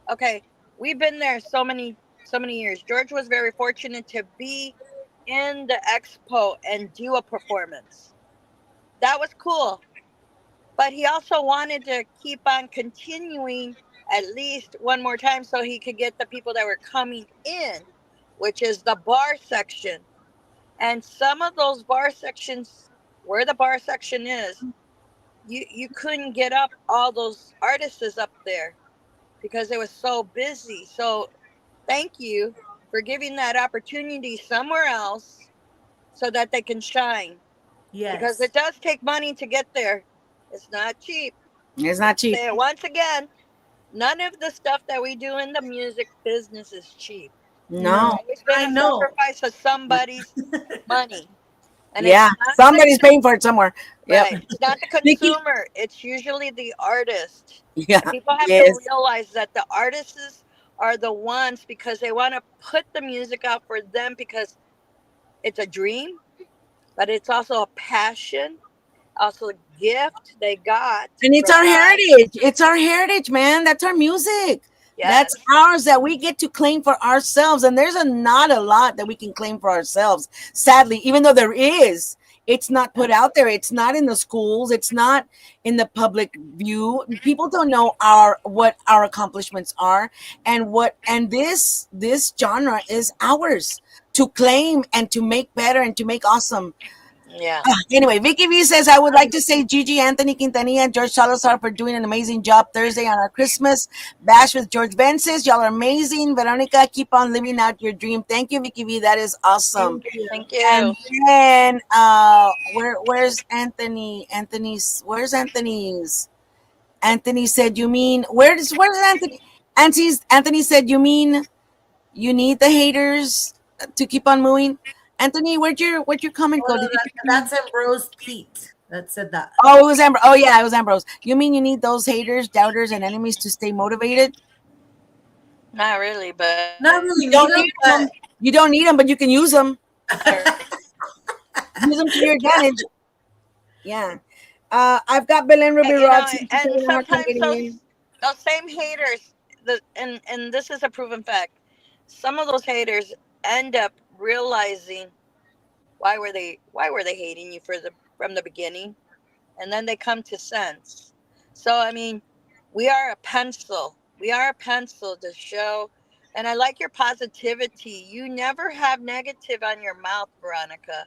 okay. we've been there so many years. George was very fortunate to be in the expo and do a performance. That was cool. But he also wanted to keep on continuing at least one more time so he could get the people that were coming in, which is the bar section. And some of those bar sections, where the bar section is, you couldn't get up all those artists up there because it was so busy. So thank you for giving that opportunity somewhere else so that they can shine, because Yes. it does take money to get there. It's not cheap. It's not cheap. Say it once again, none of the stuff that we do in the music business is cheap. There's No. No, always been I a know. sacrifice of somebody's money. And it's Yeah, not the somebody's paying for it somewhere. Yep. right. It's not the Vicky. consumer. It's usually the artist. Yeah. And people have to Yes. realize that the artists are the ones, because they want to put the music out for them, because it's a dream, but it's also a passion, also a gift they got And it's from our God. heritage. It's our heritage, man. That's our music. That's Yes. ours that we get to claim for ourselves. And there's not a lot that we can claim for ourselves. Sadly, even though there is, it's not put out there. It's not in the schools. It's not in the public view. People don't know what our accomplishments are, and this genre is ours to claim and to make better and to make awesome. Yeah. Anyway, Vicky V says, I would like to say Gigi, Anthony Quintanilla, and George Salazar for doing an amazing job Thursday on our Christmas bash with George Bensis. Y'all are amazing. Veronica, keep on living out your dream. Thank you, Vicky V. That is awesome. Thank you. Thank And you. then where's Anthony? Where's Anthony's? Anthony said, you mean where's Anthony? Anthony said, you mean you need the haters to keep on moving? Anthony, where'd your comment Oh go? no, Did you that's Ambrose Pete that said that. Oh, it was Ambrose. Oh, yeah, it was Ambrose. You mean you need those haters, doubters, and enemies to stay motivated? Not really, but Not really You need don't them, need them. You don't need them, but you can use them. I Use them to your advantage. Yeah. I've got Belen Ruby Rod. She's and having a hard time sometimes getting in. those same haters, and this is a proven fact. Some of those haters end up realizing why were they hating you from the beginning, and then they come to sense. So I mean, we are a pencil. We are a pencil to show. And I like your positivity. You never have negative on your mouth, Veronica.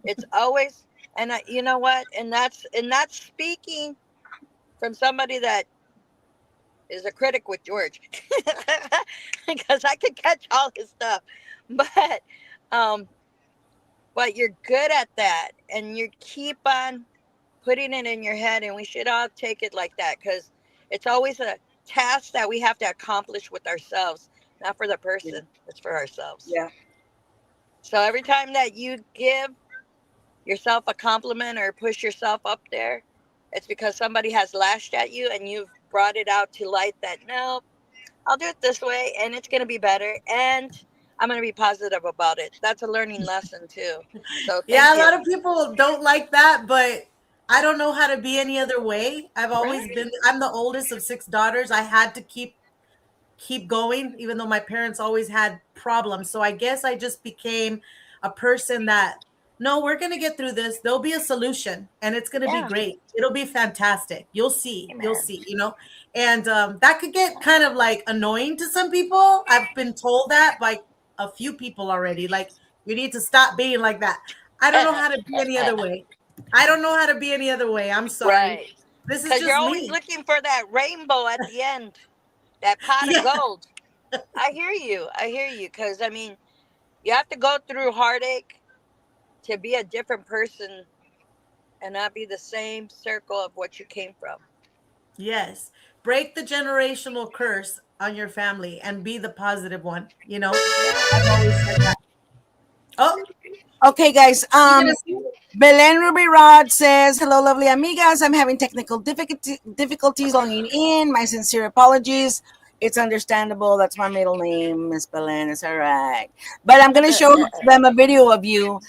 It's always, and you know what? And that's speaking from somebody that is a critic with George, because I could catch all his stuff, but um, but you're good at that, and you keep on putting it in your head, and we should all take it like that, because it's always a task that we have to accomplish with ourselves, not for the Yeah. person. It's for ourselves. Yeah. So every time that you give yourself a compliment or push yourself up there, it's because somebody has lashed at you and you've brought it out to light that no, I'll do it this way and it's going to be better, and I'm going to be positive about it. That's a learning lesson too. So thank Yeah, a you. lot of people don't like that, but I don't know how to be any other way. I've always Right? been I'm the oldest of six daughters. I had to keep going even though my parents always had problems. So I guess I just became a person that no, we're going to get through this. There'll be a solution and it's going to be Yeah. great. It'll be fantastic. You'll see. You'll Amen. see, And that could get kind of like annoying to some people. I've been told that by a few people already. Like, you need to stop being like that. I don't know how to be any other way. I don't know how to be any other way. I'm sorry. Right. This is Because you're just always me. looking for that rainbow at the end, that pot of Yeah. gold. I hear you. I hear you. Because, I mean, you have to go through heartache to be a different person and not be the same circle of what you came from. Yes. Break the generational curse on your family and be the positive one. I've Yes. always said that. Oh, Okay, guys. you gonna see? Belen Ruby Rod says, hello, lovely amigas. I'm having technical difficulties logging in. My sincere apologies. It's understandable. That's my middle name, Miss Belen. It's all right. But I'm going to show them a video of you.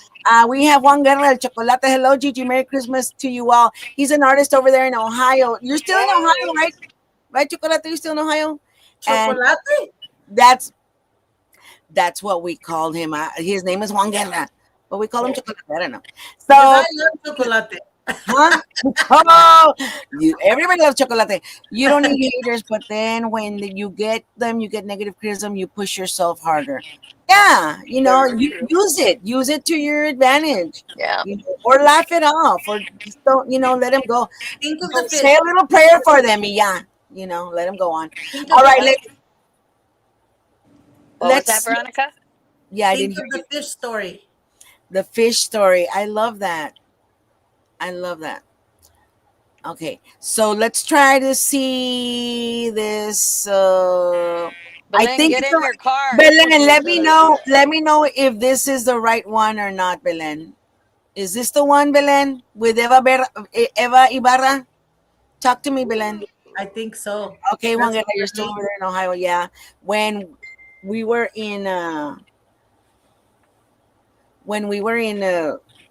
We have Juan Guerra del Chocolate. Hello, Gigi. Merry Christmas to you all. He's an artist over there in Ohio. You're still in Ohio, Yay. right? Right, Chocolate? You're still in Ohio? And Chocolate? that's what we called him. His name is Juan Guerra, but we call him Chocolate. I don't know. Because I So, love chocolate. huh? Oh, everybody loves chocolate. You don't need haters, but then when you get them, you get negative criticism. You push yourself harder. Yeah, Very you true. use it to your advantage, Yeah. or laugh it off, or just don't, let him go. Think of the Don't fish. say a little prayer for them, y ya. Let him go on. Think All of the right, fish. What was that, let's. Veronica? Yeah, I Think didn't of hear the you. fish story. The fish story. I love that. I love that. Okay, so let's try to see this. I Belen, think get it's in your car. It's Belen. supposed to be Let me good. know. Let me know if this is the right one or not, Belen. Is this the one, Belen, with Eva Ibarra? Talk to me, Belen. I think so. Okay, Juan That's Guerra, what you're her still name. over there in Ohio. Yeah, when we were in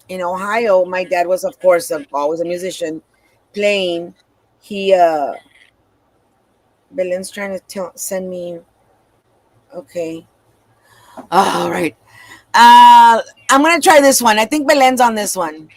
in Ohio, my dad was, of course, always a musician, playing. He Belen's trying to send me. Okay, all right. I'm gonna try this one. I think Belen's on this one.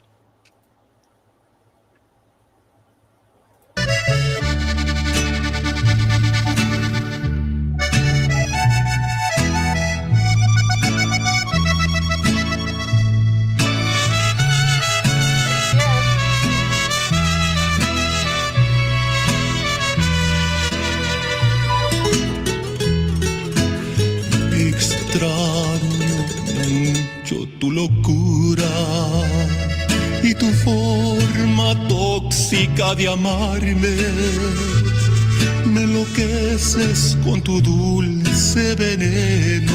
Extraño mucho tu locura y tu forma tóxica de amarme. Me enloqueces con tu dulce veneno,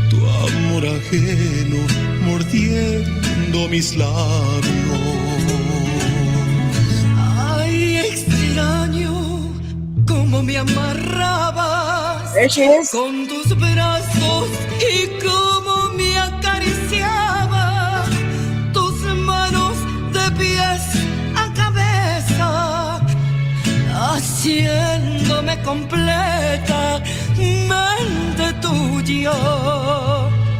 tu amor ajeno mordiendo mis labios. Ay, extraño cómo me amarrabas There she is. con tus brazos y cómo me acariciaba tus manos de pies a cabeza, haciéndome completamente tuya.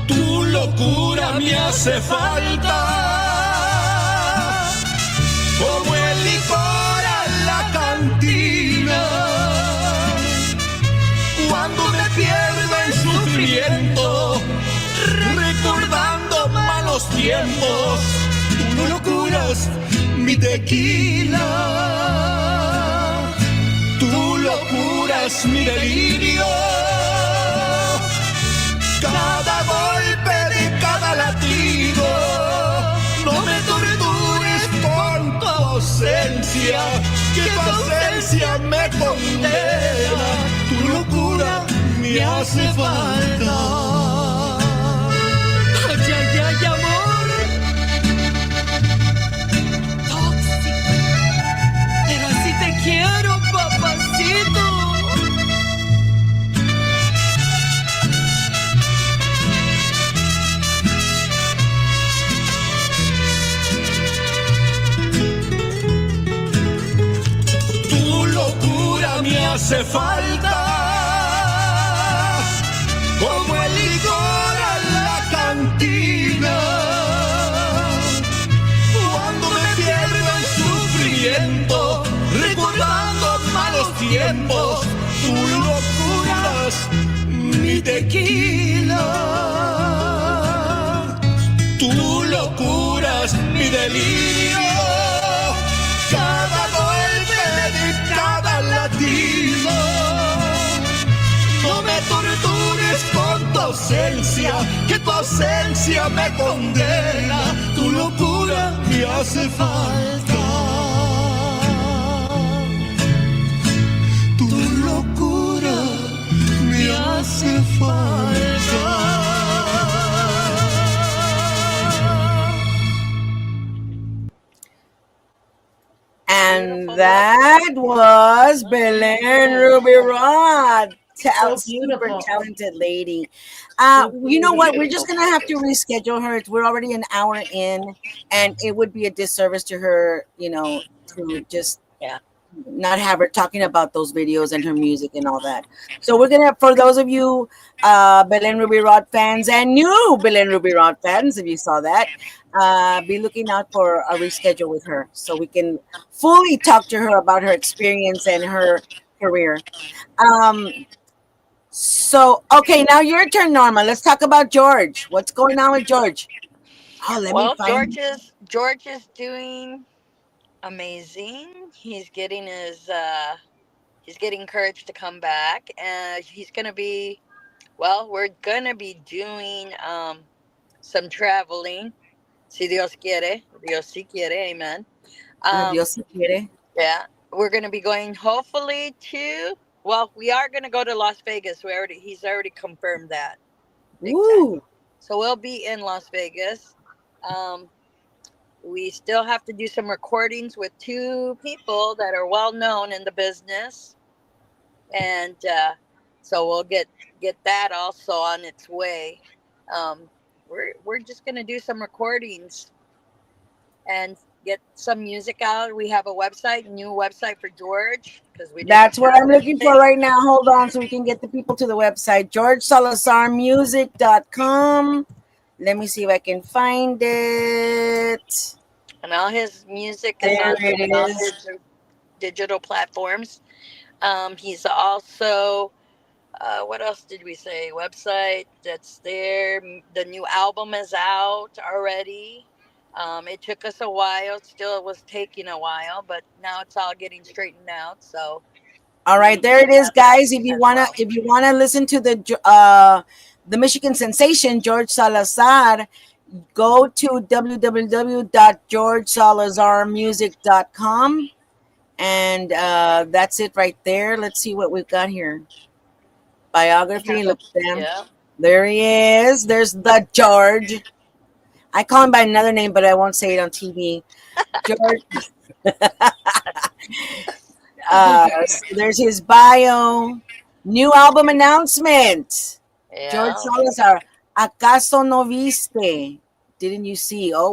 Tu locura me hace falta, como el licor a la cantina. Cuando me pierdo en sufrimiento, recordando malos tiempos, tu locura es mi tequila, tu locura es mi delirio. Cada golpe de cada latido, no me tortures con tu ausencia, que tu ausencia me condena. Tu locura me hace falta. Ay, ay, ay, amor tóxico, pero así te quiero, papacito. Tu locura me hace falta, como el licor a la cantina. Cuando me pierdo en sufrimiento, recordando malos tiempos, tu locura es mi tequila, tu locura es mi delirio. Cada golpe de cada latido, no me tortures con tu ausencia, que tu ausencia me condena. Tu locura me hace falta. Tu locura me hace falta. And Beautiful. that was Belen Ruby Rod. So Super beautiful. talented lady. Super You know what? We're beautiful. just gonna have to reschedule her. We're already an hour in, and it would be a disservice to her, to just Yeah. not have her talking about those videos and her music and all that. So we're gonna, for those of you Belen Ruby Rod fans and new Belen Ruby Rod fans, if you saw that, be looking out for a reschedule with her so we can fully talk to her about her experience and her career. Um, so okay, now your turn, Norma. Let's talk about George. What's going on with George? Oh, let me Well, find. George is doing amazing. He's getting courage to come back, and he's gonna be, well, we're gonna be doing some traveling. Si Dios quiere, Dios si quiere, amen. Um, Dios si quiere. yeah, we're gonna be going hopefully to. Well, we are gonna go to Las Vegas. He's already confirmed that big time. Ooh, So we'll be in Las Vegas. Um, we still have to do some recordings with two people that are well known in the business, and so we'll get that also on its way. Um, we're just gonna do some recordings and get some music out. We have a website, new website for George because we didn't that's what have I'm looking for anything. right now. Hold on so we can get the people to the website. GeorgeSalazarmusic.com. Let me see if I can find it. And all his music is There on it all is. digital platforms. He's also what else did we say? Website that's there. The new album is out already. It took us a while. Still, it was taking a while, but now it's all getting straightened out. So All right, we there it is, have that guys. as well. If you wanna listen to the Michigan sensation George Salazar, go to www.georgesalazarmusic.com, and that's it right there. Let's see what we've got here. We Biography. have a Look at them. yeah. There he is. There's the George. I call him by another name, but I won't say it on TV. George. So there's his bio. New album announcement. George Yeah. Salazar. ¿Acaso no viste? Didn't you see? Oh,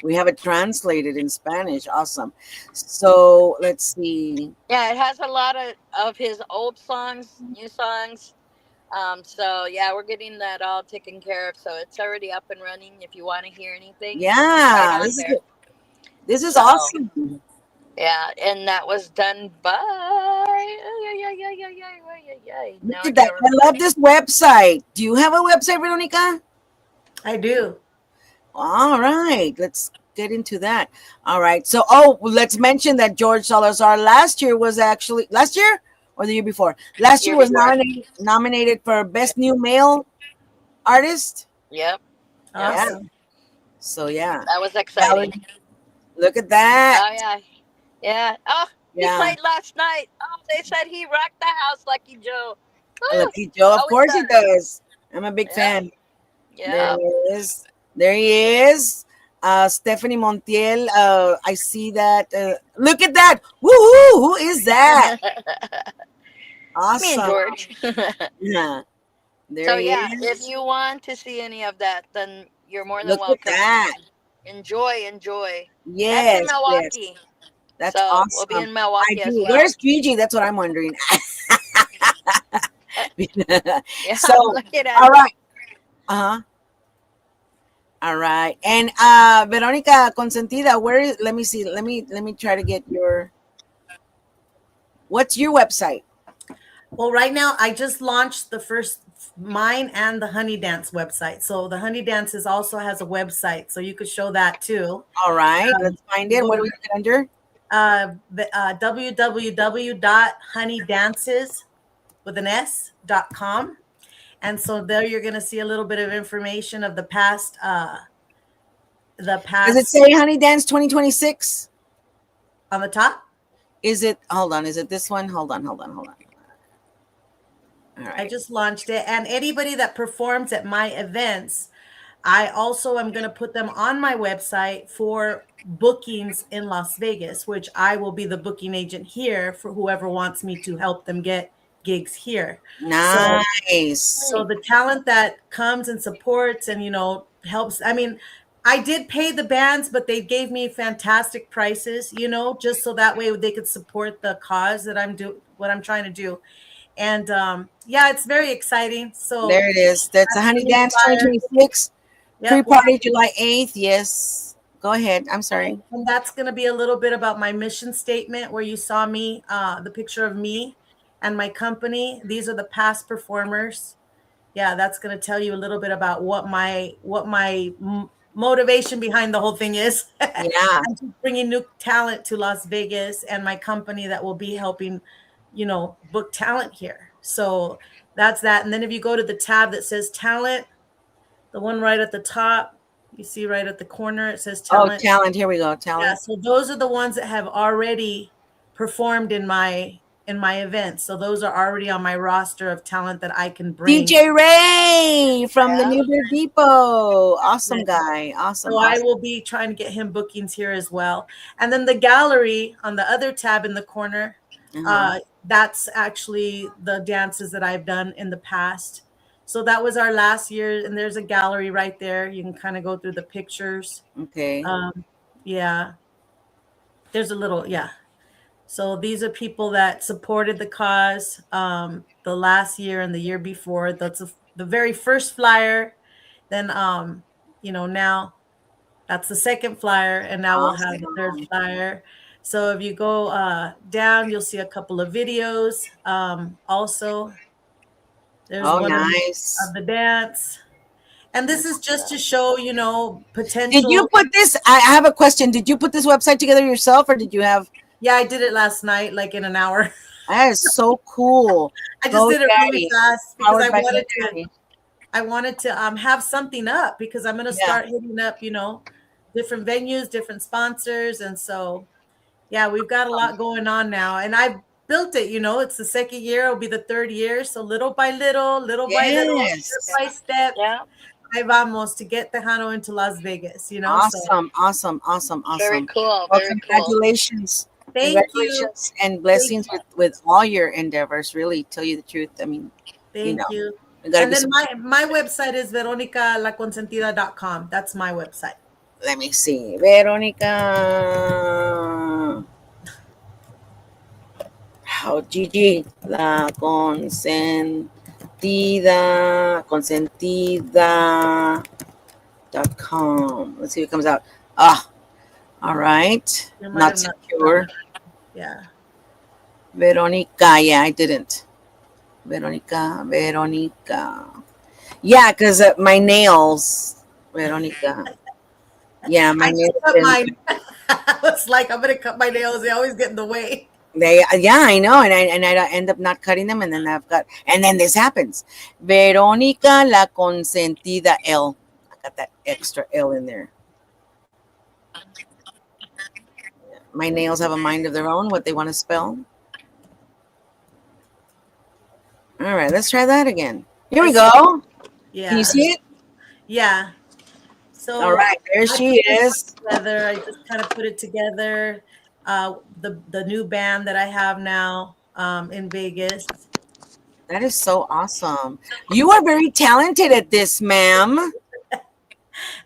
we have it translated in Spanish. Awesome. So let's see. Yeah, it has a lot of his old songs, new songs. So yeah, we're getting that all taken care of. So it's already up and running. If you want to hear anything, it's right Yeah, on there. this is So awesome. yeah, and that was done by yeah, yeah, yeah, yeah, yeah, yeah, yeah, yeah. Now Look I at that. can't I remember. love this website. Do you have a website, Veronica? I do. All right, let's get into that. All right. So, oh, well, let's mention that George Salazar last year was actually last year or the year before. Last year Year was before. nominated for Best New Male Artist. Yep, yep. Yeah. Awesome. So yeah, That was that was, exciting. look at that. Oh yeah, yeah. Oh, he Yeah, played last night. Oh, they said he rocked the house, Lucky Joe. Oh, Lucky Joe. Of always course he does. does. I'm a big Yep, fan. There he yep. is. There he is. Stephanie Montiel. I see that. Look at that. Woohoo! Who is that? Me and Awesome. George. Yeah. There So he yeah, if is. you want to see any of that, then you're more than Look at welcome. that. Enjoy, enjoy. That's in Yes, yes. Milwaukee. That's So we'll be awesome. in I Milwaukee as do. well. Where's Gigi? That's what I'm wondering. Yeah, So, I'm looking at all her. right. Uh-huh. All right. And Veronica Consentida, where is, let me see. Let me try to get your, what's your website? Well, right now I just launched the first mine and the Honey Dance website. So the Honey Dance is also has a website, so you could show that too. All right. Let's find it. Go What do to we get under? www.honeydances with an s.com. And so there you're going to see a little bit of information of the Does it past say Honey Dance 2026? on the top. Is it, hold on, is it this one? Hold on. All I right. just launched it. And anybody that performs at my events, I also am going to put them on my website for bookings in Las Vegas, which I will be the booking agent here for whoever wants me to help them get gigs here. Nice. So the talent that comes and supports and helps. I mean, I did pay the bands, but they gave me fantastic prices, you know, just so that way they could support the cause that what I'm trying to do. And yeah, it's very exciting. So There it is. That's a that's the Honey new Dance flyer. 2026 Yep, pre-party July 8th. Yes. Go ahead. I'm sorry. and that's going to be a little bit about my mission statement, where you saw me, the picture of me and my company. These are the past performers. Yeah, that's going to tell you a little bit about what my motivation behind the whole thing is. Yeah. I'm just bringing new talent to Las Vegas, and my company that will be helping, you know, book talent here. So that's that. And then if you go to the tab that says talent, the one right at the top, you see right at the corner, it says Oh, talent. talent. Here we go. Yeah, Talent. so those are the ones that have already performed in my events. So those are already on my roster of talent that I can bring. DJ Ray from the Yeah. New Beer Depot. Awesome guy. Awesome. So I Awesome. will be trying to get him bookings here as well. And then the gallery on the other tab in the corner, Uh-huh. that's actually the dances that I've done in the past. So that was our last year, and there's a gallery right there. You can kind of go through the pictures. Okay. Yeah, there's a little, yeah. So these are people that supported the cause the last year and the year before. That's the very first flyer. Then, you know, now that's the second flyer, and now we'll have the third Awesome. flyer. So if you go down, you'll see a couple of videos. Also, there's Oh, one nice. of the dance. And this is just to show, you know, Did you potential. put this? I have a question. Did you put this website together yourself, or did you have? Yeah, I did it last night, like in an hour. That is so cool. I just Go did it really Daddy. fast because Powered by Go Daddy. I wanted to have something up, because I'm going to Yeah. start hitting up, you know, different venues, different sponsors. And so, yeah, we've got a lot going on now. And I built it, you know, it's the second year, it'll be the third year. So little by little, Yes. step by step, Yeah. ahí vamos to get Tejano into Las Vegas, you know. So Awesome. Awesome. Awesome. Very Awesome. cool. Well, Very cool. congratulations. thank you. Congratulations and blessings with all your endeavors. Really, tell you the truth. I mean, Thank you. you gotta And be then my website is veronicalaconsentida.com. That's my website. let me see. Verónica. Oh, Gigi. La consentida.com. Let's see what comes out. Ah, all right. You might Not have not- secure. Yeah. Veronica. Yeah, I didn't. Veronica. Yeah, because my nails. Veronica. Yeah, my I nails. just cut mine. I was like, I'm gonna cut my nails. They always get in the way. Yeah, I know, and I end up not cutting them, and then this happens. Verónica la consentida L. I got that extra L in there. My nails have a mind of their own, what they want to spell. All right, let's try that again. Here we go. Yeah. Can you see it? Yeah. So All right, there I she put this is. together. I just kind of put it together. The new band that I have now in Vegas. That is so awesome. You are very talented at this, ma'am.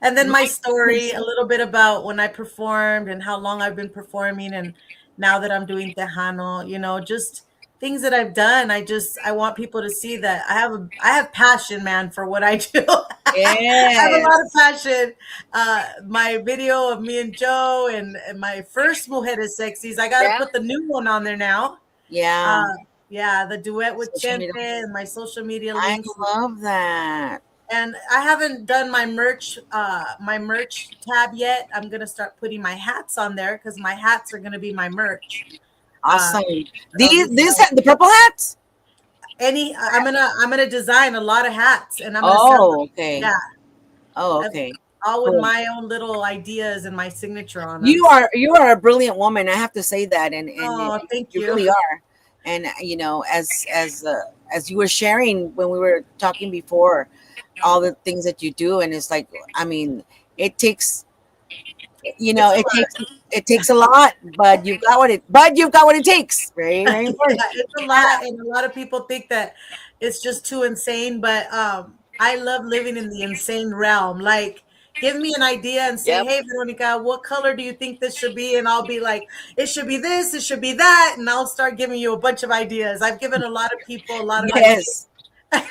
And then my story, a little bit about when I performed and how long I've been performing, and now that I'm doing Tejano, you know, just things that I've done. I want people to see that I have passion, man, for what I do. I have a lot of passion. My video of me and Joe and my first Mujeres Sexies, I got to put the new one on there now. Yeah. Yeah, the duet with Social Chente media. and my social media I links. love that. And I haven't done my merch tab yet. I'm gonna start putting my hats on there, because my hats are gonna be my merch. Awesome. The purple hats? I'm gonna design a lot of hats, and I'm gonna sell them. Okay. Yeah. Oh, okay. All with Cool. my own little ideas and my signature on them. You are a brilliant woman. I have to say that, and thank you you. really are. And you know, as you were sharing when we were talking before, all the things that you do, and it's like, I mean, it takes, you know, it takes a lot, but you've got what it takes. Very, very important. Yeah, it's a lot, and a lot of people think that it's just too insane, but I love living in the insane realm. Like, give me an idea and say, Yep. hey, Veronica, what color do you think this should be? And I'll be like, it should be this, it should be that. And I'll start giving you a bunch of ideas. I've given a lot of people a lot of ideas. Yes.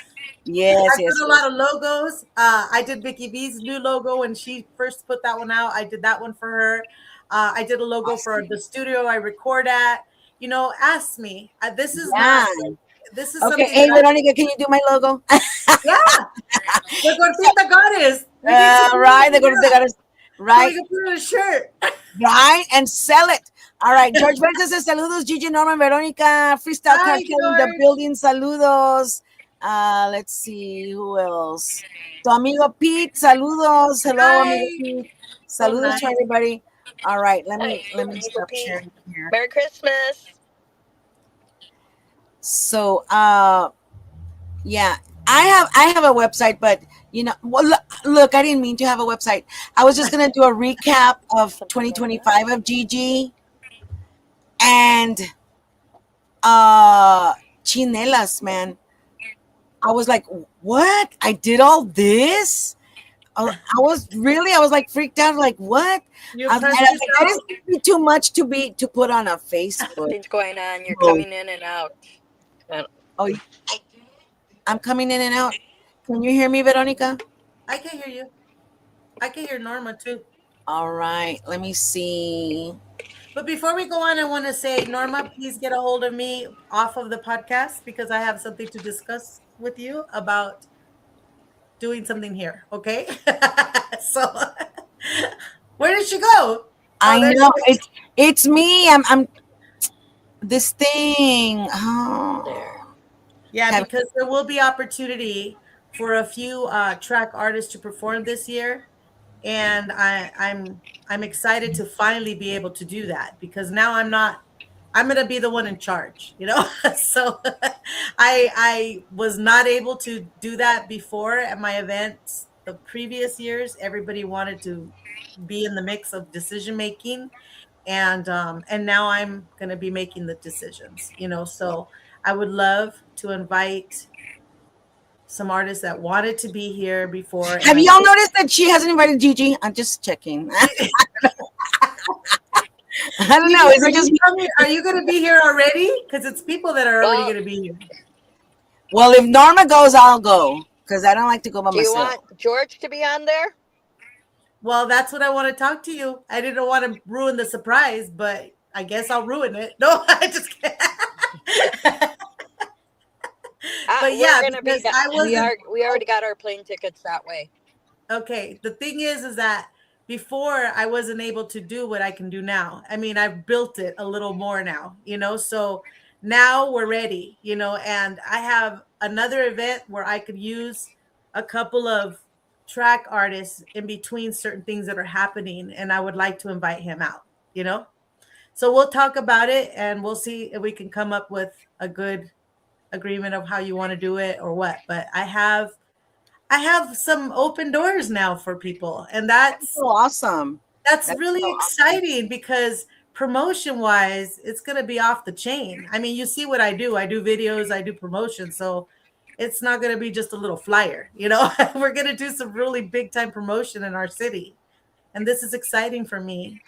Yes, I've yes, done a yes. lot of logos. I did Vicky V's new logo when she first put that one out. I did that one for her. I did a logo for the studio I record at. You know, ask me. This is Yeah. not. This is Okay. something Hey, that Veronica, can you do my logo? yeah. The Gordita Goddess. We need to do Right. it. They got us. So Right. we can put it in a shirt. Right. And sell it. All right. George Ventes says, saludos, Gigi Norma, Veronica, Freestyle Hi, Cartel in the George. building. Saludos. Let's see who else. Tu amigo Pete, saludos. Hello, amigo Hi. Pete. So Saludos nice. to everybody. All right, let Hi, me amigo stop Pete. sharing here. Merry Christmas. So yeah, I have a website, but you know, well, look, I didn't mean to have a website. I was just gonna do a recap of Something like 2025 of Gigi and chinelas, man. I was like, what? I did all this? I was like freaked out, like what? You And I pressed was like, that yourself. is too much to put on a Facebook. Something's going on. You're Oh, coming in and out. oh, I'm coming in and out. Can you hear me, Veronica? I can hear you. I can hear Norma too. All right, let me see. But before we go on, I want to say, Norma, please get a hold of me off of the podcast because I have something to discuss with you about doing something here. Okay. So where did she go? I There she know is. it's me. I'm this thing. Oh. There. Yeah, Have- because there will be opportunity for a few track artists to perform this year. And I'm excited to finally be able to do that because now I'm gonna be the one in charge, you know. So I was not able to do that before at my events the previous years. Everybody wanted to be in the mix of decision making, and now I'm gonna be making the decisions, you know. So I would love to invite some artists that wanted to be here before, and Have y'all noticed that she hasn't invited Gigi? I'm just checking. I don't know. Is it just Are you going to be here already? Because it's people that are already Well, going to be here. well? If Norma goes, I'll go because I don't like to go by do you myself. want George to be on there? Well, that's what I want to talk to you. I didn't want to ruin the surprise, but I guess I'll ruin it. No, I just can't. But yeah, we're gonna be. because I wasn't. We already got our plane tickets that way. Okay, the thing is that before I wasn't able to do what I can do now. I mean, I've built it a little more now, you know, so now we're ready, you know, and I have another event where I could use a couple of track artists in between certain things that are happening, and I would like to invite him out, you know. So we'll talk about it and we'll see if we can come up with a good agreement of how you want to do it or what. But I have some open doors now for people, and That's so awesome. that's That's really so awesome. exciting because promotion wise, it's going to be off the chain. I mean, you see what I do videos, I do promotion, so it's not going to be just a little flyer, you know. We're going to do some really big time promotion in our city, and this is exciting for me.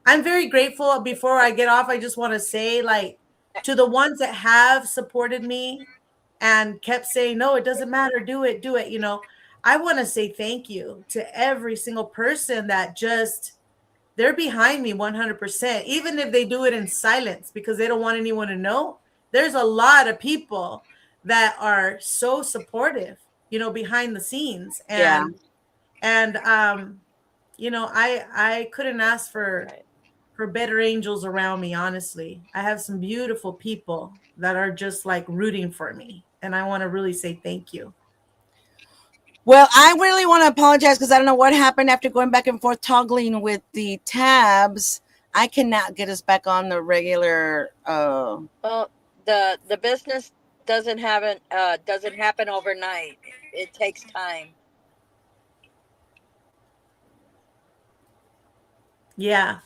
I'm very grateful. Before I get off, I just want to say, like, to the ones that have supported me and kept saying, no, it doesn't matter, do it, you know. I want to say thank you to every single person that just, they're behind me 100%, even if they do it in silence because they don't want anyone to know. There's a lot of people that are so supportive, you know, behind the scenes. Yeah. And you know, I couldn't ask for better angels around me. Honestly, I have some beautiful people that are just like rooting for me, and I want to really say thank you. Well, I really want to apologize because I don't know what happened after going back and forth toggling with the tabs. I cannot get us back on the regular. Well, the business doesn't happen overnight. It takes time. Yeah.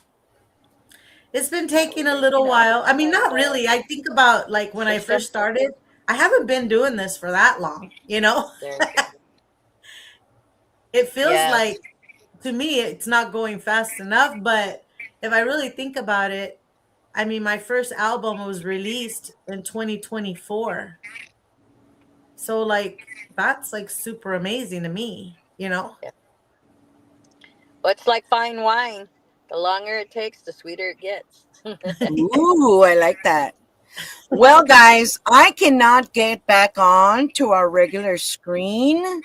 It's been taking a little while. I mean, not really. I think about like when I first started, I haven't been doing this for that long, you know? There. It feels Yes. like, to me, it's not going fast enough. But if I really think about it, I mean, my first album was released in 2024. So, like, that's like super amazing to me, you know? Yeah. Well, it's like fine wine. The longer it takes, the sweeter it gets. Ooh, I like that. Well, guys, I cannot get back on to our regular screen.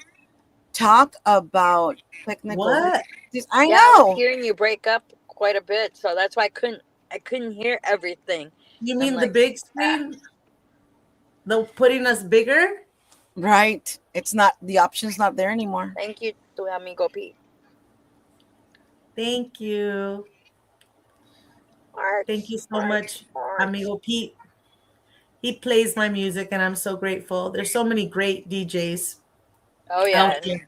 Talk about technical What? difficulties. I Yeah, I was know, hearing you break up quite a bit, so that's why I couldn't hear everything. You I'm mean the like, big ah, screen? The putting us bigger? right? It's not the option's not there anymore. thank you to amigo Pete. Thank you. Thank Arts, you so arts, much, arts. amigo Pete. He plays my music, and I'm so grateful. There's so many great DJs Oh out yeah, there.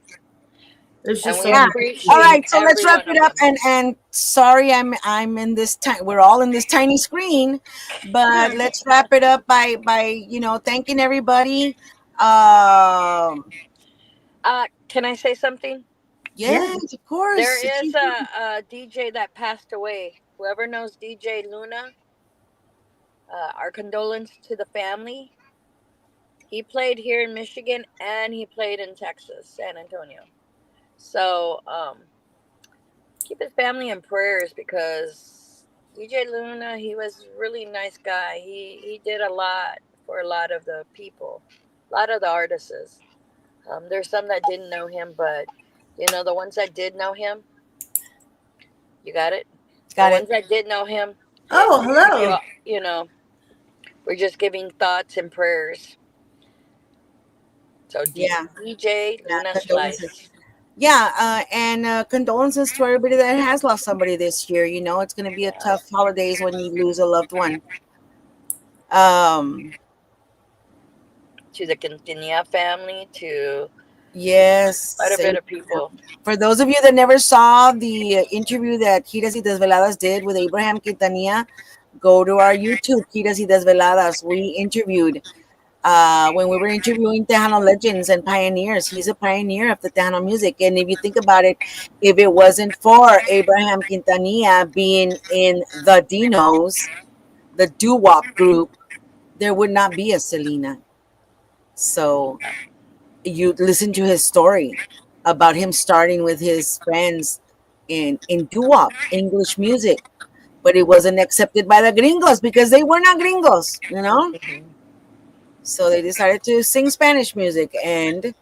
There's and just we so Yeah. many All great appreciate right. So let's every wrap one it of up. them. And sorry, I'm in this time. We're all in this tiny screen, but let's wrap it up by thanking everybody. Um. Can I say something? Yeah. Yes, of course. There is a DJ that passed away. Whoever knows DJ Luna, our condolence to the family. He played here in Michigan and he played in Texas, San Antonio. So keep his family in prayers because DJ Luna, he was a really nice guy. He did a lot for a lot of the people, a lot of the artists. There's some that didn't know him, but the ones that did know him, you got it. The Got it. ones that did know him, Oh, you hello. you know, we're just giving thoughts and prayers. So Yeah. DJ Yeah. Luna Condolences. Slice. Yeah, and condolences to everybody that has lost somebody this year. It's going to be a Yeah. tough holidays when you lose a loved one. Um, To the Quintanilla family, to quite a yes. bit of people. For those of you that never saw the interview that Giras y Desveladas did with Abraham Quintanilla, go to our YouTube, Giras y Desveladas. We interviewed when we were interviewing Tejano legends and pioneers. He's a pioneer of the Tejano music. And if you think about it, if it wasn't for Abraham Quintanilla being in the Dinos, the doo-wop group, there would not be a Selena. So you listen to his story about him starting with his friends in doo-wop, English music, but it wasn't accepted by the gringos because they were not gringos. Mhm. So they decided to sing Spanish music. And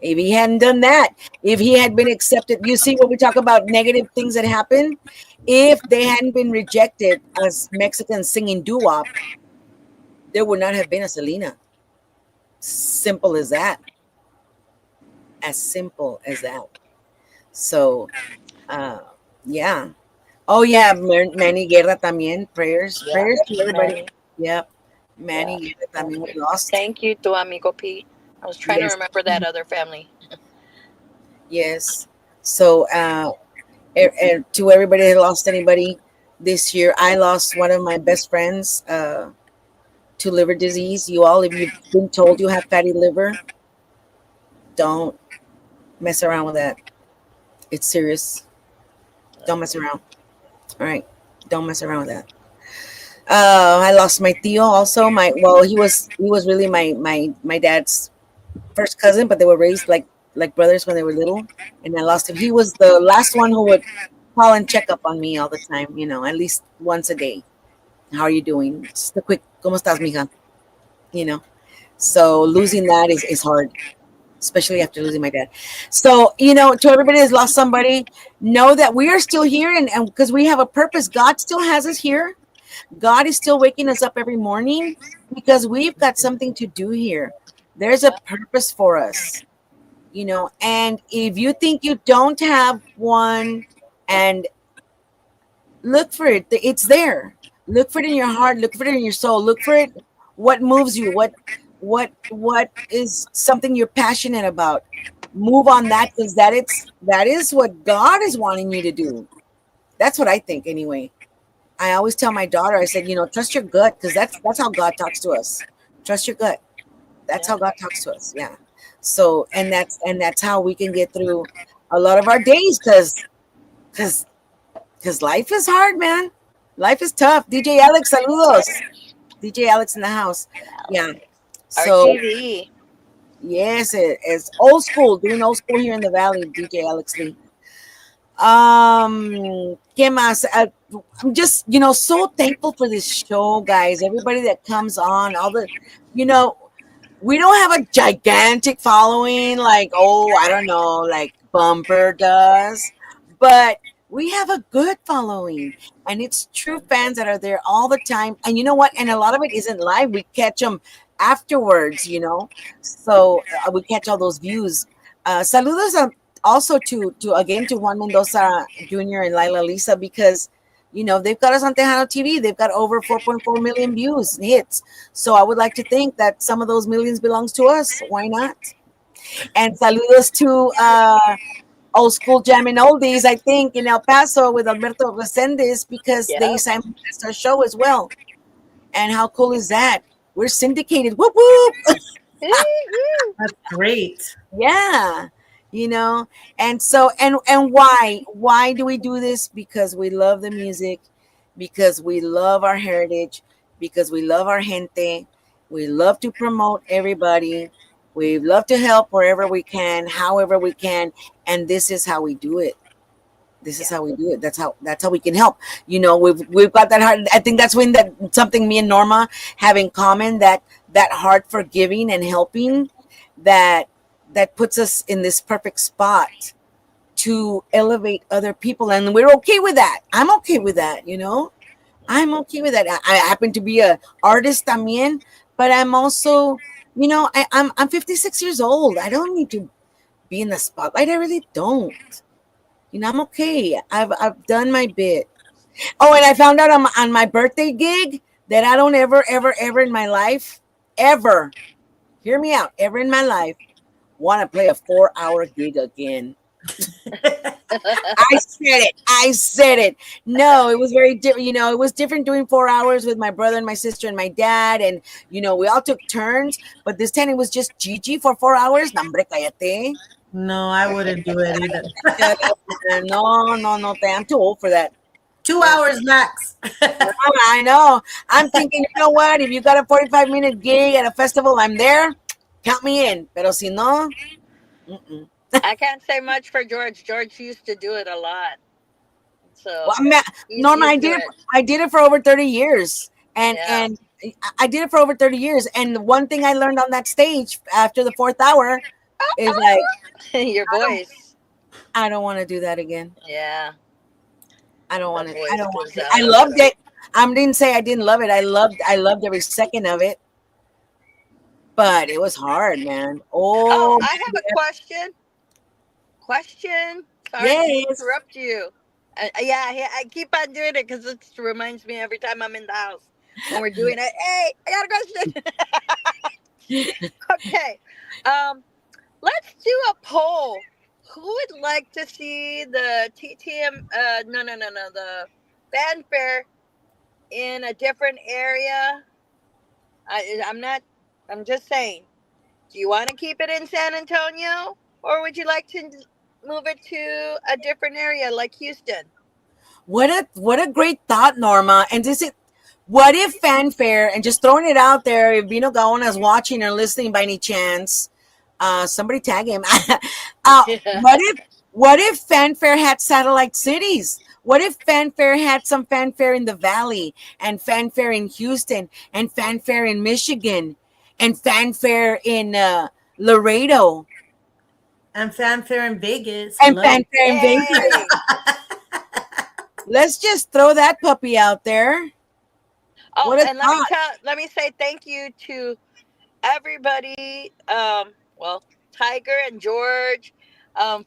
if he hadn't done that, if he had been accepted, you see when we talk about negative things that happen, if they hadn't been rejected as Mexicans singing doo-wop, there would not have been a Selena. Simple as that. As simple as that. So, uh, yeah. Oh, yeah. Manny Guerra también. Prayers. Yeah, Prayers to everybody. Manny. Yep. Yeah, Manny Guerra thank también you. we lost. Thank you to amigo Pete. I was trying to Yes. remember that other family. Yes. So, to everybody that lost anybody this year, I lost one of my best friends to liver disease. You all, if you've been told you have fatty liver, don't mess around with that. It's serious. Don't mess around. All right. Don't mess around with that. I lost my tío also. He was really my dad's first cousin, but they were raised like brothers when they were little. And I lost him. He was the last one who would call and check up on me all the time. At least once a day. How are you doing? Just a quick, ¿Cómo estás, mija? You know. So losing that is hard, especially after losing my dad. So, to everybody that's lost somebody, know that we are still here, and because we have a purpose. God still has us here. God is still waking us up every morning because we've got something to do here. There's a Yeah. purpose for us, and if you think you don't have one, and look for it, it's there. Look for it in your heart, look for it in your soul, look for it, what moves you, what is something you're passionate about. Move on that, because that is what God is wanting you to do. That's what I think anyway. I always tell my daughter, I said, trust your gut, because that's how God talks to us. Trust your gut. That's Yeah. how God talks to us. Yeah. So, and that's how we can get through a lot of our days because life is hard, man. Life is tough. DJ Alex, saludos. DJ Alex in the house. Yeah. So RTV. yes, it's old school, doing old school here in the valley, DJ Alex Lee. ¿Qué más? I'm just, so thankful for this show, guys. Everybody that comes on, all the, you know, we don't have a gigantic following like, I don't know, like Bumper does, but we have a good following, and it's true fans that are there all the time. And you know what? And a lot of it isn't live. We catch them afterwards, so we catch all those views. Saludos also to again to Juan Mendoza Jr. and Lila Lisa, because they've got us on Tejano TV. They've got over 4.4 million views and hits. So I would like to think that some of those millions belongs to us. Why not? And saludos to Old School Jamming Oldies, I think, in El Paso with Alberto Resendiz, because they simulcast our show as well. And how cool is that? We're syndicated. Whoop, whoop. That's great. Yeah. And so and why do we do this? Because we love the music, because we love our heritage, because we love our gente. We love to promote everybody. We love to help wherever we can, however we can, and this is how we do it. This is how we do it. That's how we can help. We've got that heart. I think that's something me and Norma have in common, that heart for giving and helping, that puts us in this perfect spot to elevate other people, and we're okay with that. I'm okay with that. I'm okay with that. I happen to be a artist también, but I'm also, I'm 56 years old. I don't need to be in the spotlight. I really don't. I'm okay. I've done my bit. Oh, and I found out on my birthday gig that I don't ever in my life, ever, hear me out, ever in my life, want to play a 4-hour gig again. I said it. No, it was very different. It was different doing 4 hours with my brother and my sister and my dad, and we all took turns. But this time it was just Gigi for 4 hours. Nambre, cállate. No, I wouldn't do it either. No, I'm too old for that. 2 hours max. I know. I'm thinking, you know what? If you got a 45-minute gig at a festival, I'm there. Count me in. Pero si no, I can't say much for George. George used to do it a lot. So Norma, I did it for over 30 years. And I did it for over 30 years. And one thing I learned on that stage after the 4th hour is like your voice. I don't want to do that again. Yeah. I don't want to. I loved it. I didn't say I didn't love it. I loved every second of it. But it was hard, man. Oh, I have a question. Sorry to interrupt you. I keep on doing it because it reminds me every time I'm in the house when we're doing it. Hey, I got a question. Okay. Let's do a poll. Who would like to see the TTM? The fanfare in a different area? I'm just saying. Do you want to keep it in San Antonio, or would you like to move it to a different area like Houston? What a great thought, Norma. And what if fanfare, and just throwing it out there, if Vino Gaona's watching or listening by any chance, somebody tag him. What if fanfare had satellite cities? What if fanfare had some fanfare in the Valley, and fanfare in Houston, and fanfare in Michigan, and fanfare in Laredo, and fanfare in Vegas, and fanfare in Vegas? Let's just throw that puppy out there. Oh, and let me say thank you to everybody. Tiger and George,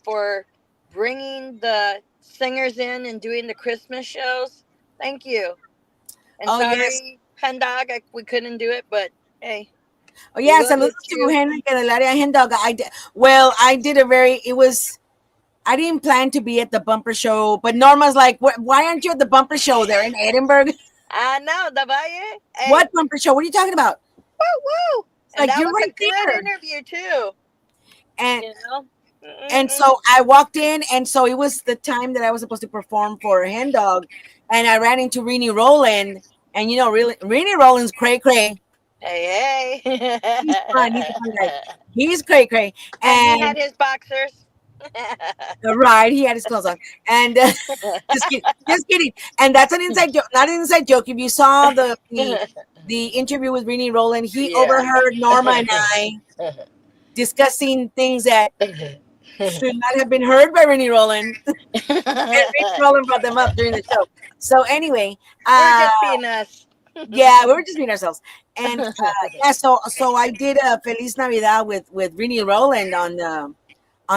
for bringing the singers in and doing the Christmas shows. Thank you. And sorry, Hendog, we couldn't do it, but hey. Oh yeah, saludos to Henry del área Hendog. I didn't plan to be at the bumper show, but Norma's like, why aren't you at the bumper show? They're in Edinburgh. I know, the Valle. Hey. What bumper show? What are you talking about? Woo! Like, that you're was right a good there. interview too. And And so I walked in, and so it was the time that I was supposed to perform for Hen Dog, and I ran into Renee Roland, and you know, really, Renee Roland's cray cray. Hey, He's fun. He's a hey. fun guy. He's cray cray, And he had and his boxers. right, he had his clothes on, and just kidding, just kidding. And that's an inside joke, not an inside joke. If you saw the interview with Renee Roland, he Yeah. overheard Norma and I discussing things that should not have been heard by Renee Roland. And Renee Roland brought them up during the show. So anyway, We're just being us. yeah, we were just being ourselves. And yeah, so I did a Feliz Navidad with Renee Roland on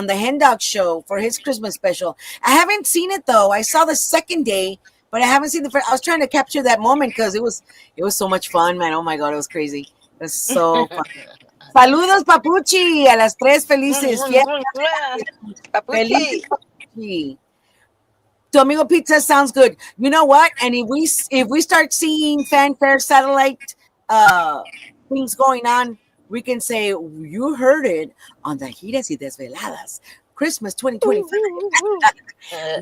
the Hen Dog show for his Christmas special. I haven't seen it though. I saw the second day, but I haven't seen the first. I was trying to capture that moment because it was so much fun, man. Oh my god, it was crazy. It was so fun. Saludos, Papuchi, a las tres felices fiestas. Feliz Papuchi. Papuchi. Domingo Pizza sounds good. You know what? And if we start seeing fanfare satellite things going on, we can say you heard it on the Giras y Desveladas, Christmas 2025.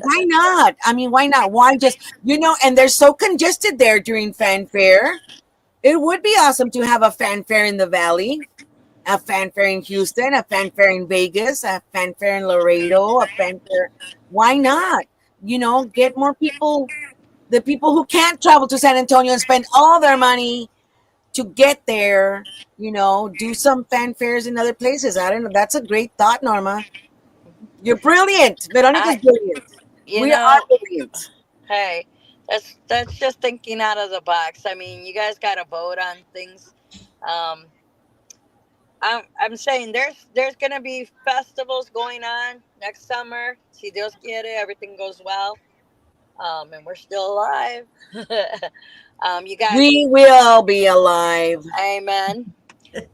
Why not? I mean, why not? Why just And they're so congested there during fanfare. It would be awesome to have a fanfare in the Valley, a fanfare in Houston, a fanfare in Vegas, a fanfare in Laredo, a fanfare. Why not? Get more people, the people who can't travel to San Antonio and spend all their money to get there, do some fanfares in other places. I don't know. That's a great thought, Norma. You're brilliant. Veronica's brilliant. We are brilliant. Hey, that's just thinking out of the box. I mean, you guys got to vote on things. I'm saying there's gonna be festivals going on next summer. Si Dios quiere, everything goes well. And we're still alive. You got. We will be alive. Amen.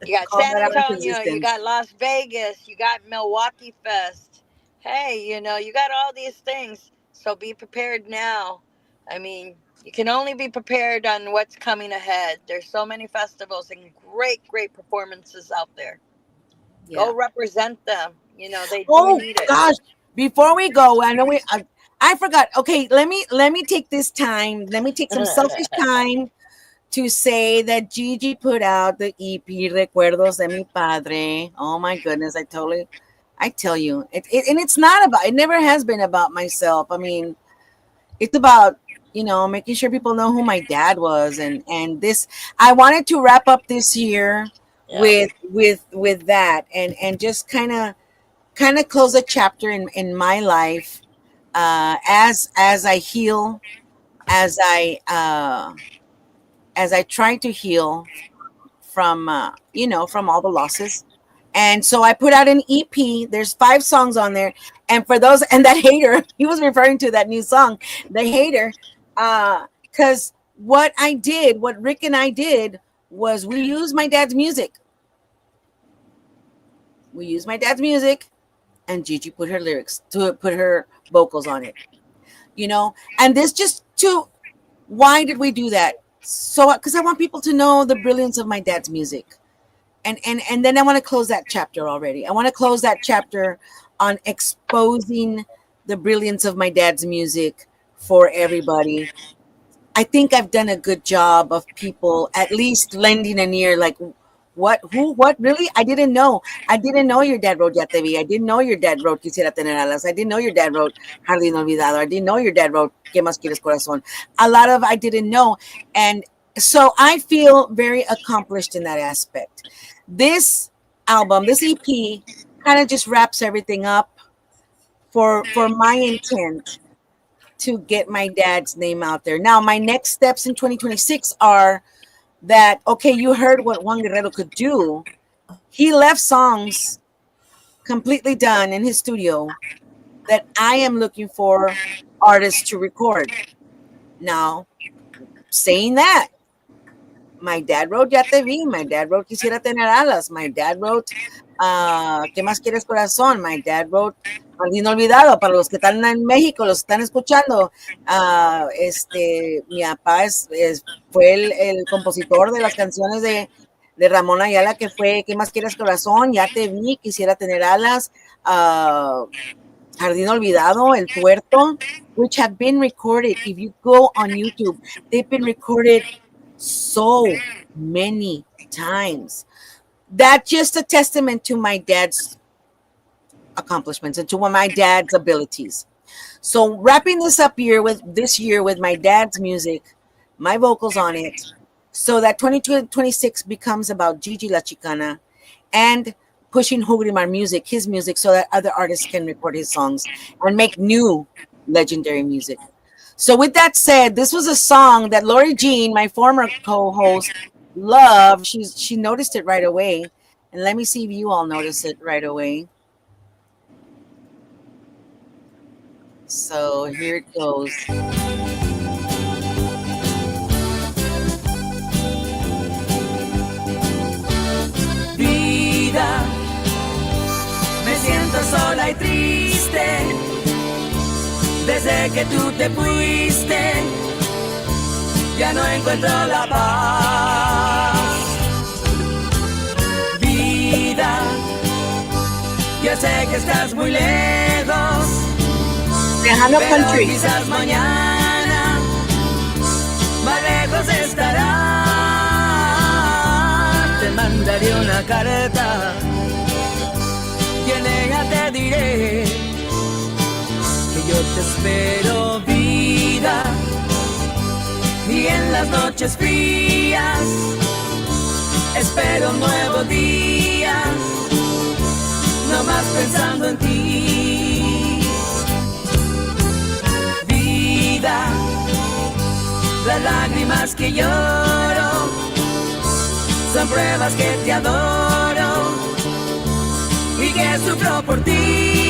You got Call San that out of Antonio. You existence. got Las Vegas. You got Milwaukee Fest. Hey, you got all these things. So be prepared now. I mean, you can only be prepared on what's coming ahead. There's so many festivals and great performances out there. Yeah. Go represent them. They do Oh need it. gosh! Before we go, I know I forgot. Okay, let me take this time. Let me take some selfish time to say that Gigi put out the EP Recuerdos de mi Padre. Oh my goodness! I tell you, and it's not about. It never has been about myself. I mean, it's about making sure people know who my dad was, and this. I wanted to wrap up this year Yeah. with that, and just kind of close a chapter in my life as I heal, as I try to heal from from all the losses. And so I put out an EP. There's 5 songs on there. And for those, and that hater, he was referring to that new song, The Hater, because what Rick and I did was we used my dad's music. We used my dad's music, and Gigi put her lyrics put her vocals on it. And this just to why did we do that? So because I want people to know the brilliance of my dad's music. And then I want to close that chapter already. I want to close that chapter on exposing the brilliance of my dad's music for everybody. I think I've done a good job of people at least lending an ear, like what really? I didn't know your dad wrote Ya Te Vi. I didn't know your dad wrote Quisiera Tener Alas. I didn't know your dad wrote Jardín Olvidado. I didn't know your dad wrote ¿Qué más quieres corazón? A lot of I didn't know. And so I feel very accomplished in that aspect. This album, this EP, kind of just wraps everything up for my intent to get my dad's name out there. Now, my next steps in 2026 are that, okay, you heard what Juan Guerrero could do. He left songs completely done in his studio that I am looking for artists to record. Now, saying that, my dad wrote Ya Te Vi. My dad wrote Quisiera Tener Alas. My dad wrote ¿Qué más quieres corazón? My dad wrote Jardín Olvidado. Para los que están en México, los están escuchando, mi papá fue el compositor de las canciones de Ramón Ayala, que fue ¿Qué más quieres corazón? Ya te vi, quisiera tener alas, Jardín Olvidado, El Tuerto, which have been recorded. If you go on YouTube, they've been recorded so many times. That's just a testament to my dad's accomplishments and to my dad's abilities. So wrapping this up here with this year with my dad's music, my vocals on it, so that 2026 becomes about Gigi La Chicana and pushing Hugrimar music, his music, so that other artists can record his songs and make new legendary music. So with that said, this was a song that Lori Jean, my former co-host, loved. She noticed it right away. And let me see if you all notice it right away. So here it goes. Vida, me siento sola y triste desde que tú te fuiste. Ya no encuentro la paz. Vida, yo sé que estás muy lejos, Tejano pero Country. quizás mañana más lejos estarás. Te mandaré una carta y en ella te diré que yo te espero, vida, y en las noches frías espero un nuevo día, no más pensando en ti. Vida, las lágrimas que lloro son pruebas que te adoro y que sufro por ti.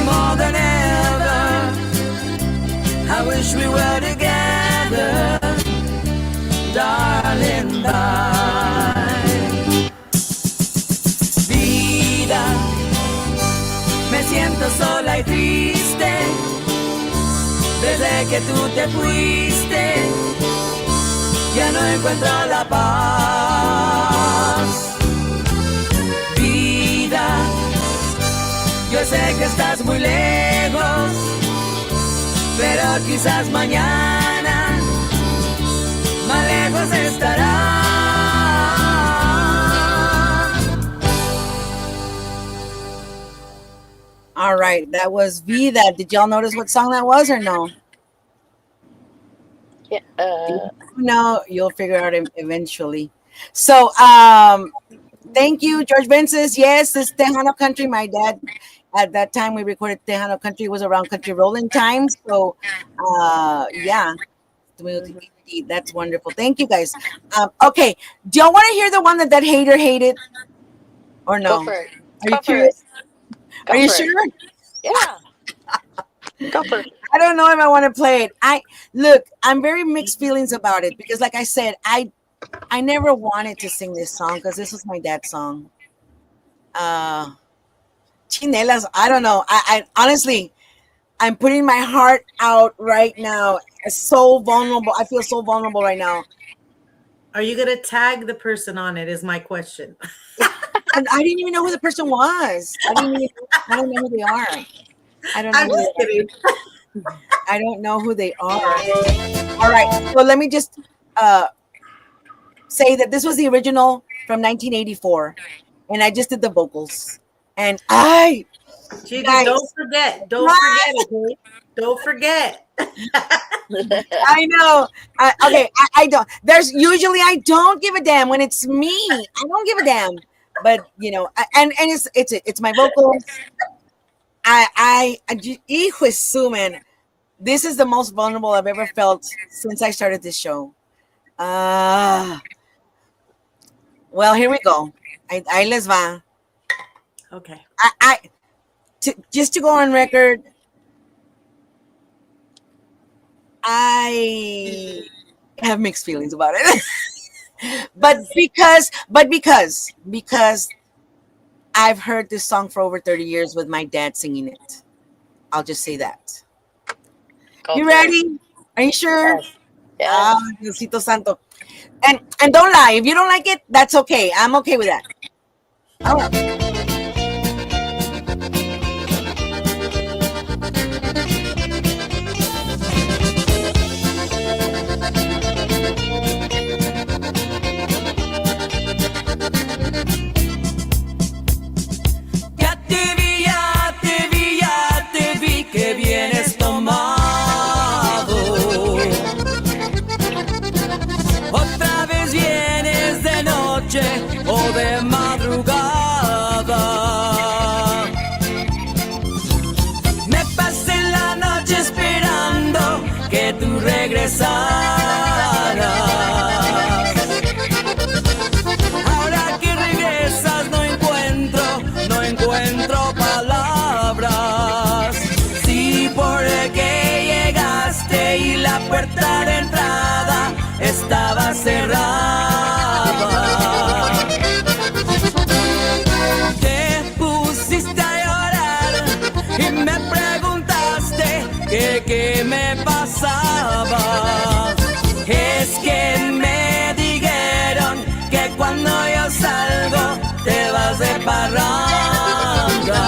More than ever, I wish we were together, darling, bye. Vida, me siento sola y triste desde que tú te fuiste, ya no encuentro la paz. Vida, yo sé que estás muy lejos, pero quizás mañana más lejos estarás. All right, that was Vida. Did y'all notice what song that was or no? Yeah, No, you'll figure out eventually. So, thank you, George Vences. Yes, it's Tejano Country. My dad, at that time, we recorded Tejano Country. It was around country rolling time. So, yeah, that's wonderful. Thank you, guys. Okay, do y'all want to hear the one that hater hated or no? go for it. Are you Go for curious? it. Go Are you for it. sure? Yeah. Go for it. I don't know if I want to play it. I'm very mixed feelings about it because, like I said, I never wanted to sing this song because this was my dad's song. Chinelas, I don't know. I honestly, I'm putting my heart out right now. It's so vulnerable. I feel so vulnerable right now. Are you gonna tag the person on it? Is my question. And I didn't even know who the person was. I don't know who they are. I don't know. I'm just kidding. I don't know who they are. All right. So let me just say that this was the original from 1984, and I just did the vocals. And Gigi, guys, don't forget, okay? Don't forget. I know. Okay, I don't. There's usually I don't give a damn when it's me. I don't give a damn. But you know, and it's my vocals. Hijo de su, man. This is the most vulnerable I've ever felt since I started this show. Well, here we go. Ahí les va. Okay. Just to go on record, I have mixed feelings about it. Because I've heard this song for over 30 years with my dad singing it. I'll just say that. Go You for it. ready? Are you sure? Yes. Yes. Ah, Diosito Santo. And don't lie. If you don't like it, that's okay. I'm okay with that. All right. Ya te vi que vienes tomado. Otra vez vienes de noche o de madrugada. Me pasé la noche esperando que tú regresaras. Ahora que regresas no encuentro palabras. Sí, porque llegaste y la puerta de entrada estaba cerrada. Te pusiste a llorar y me preguntaste que qué me pasaba. Es que me dijeron que cuando yo salgo te vas de parranda.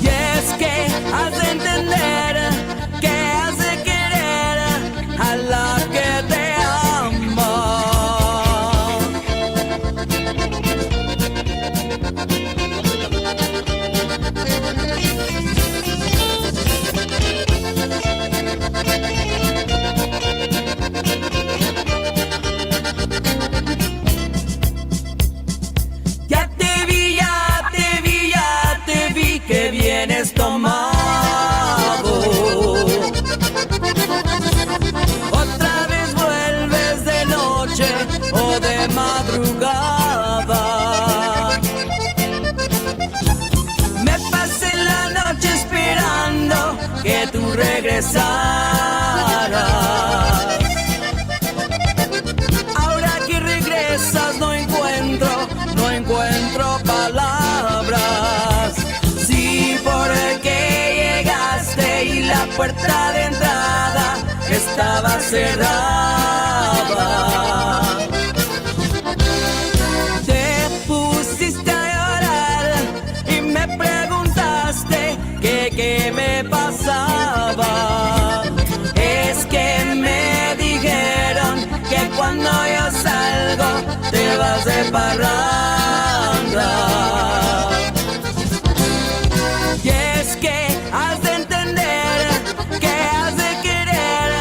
Y es que has de entender que has de querer a la que te ama. Ya te vi que vienes tomado. Otra vez vuelves de noche o de madrugada. Me pasé la noche esperando que tú regresaras. Ahora que regresas no encuentro palabras. Sí, porque llegaste y la puerta de entrada estaba cerrada. Te pusiste a llorar y me preguntaste que qué me pasaba. Es que me dijeron que cuando yo salgo te vas de parranda. Y es que has de entender que has de querer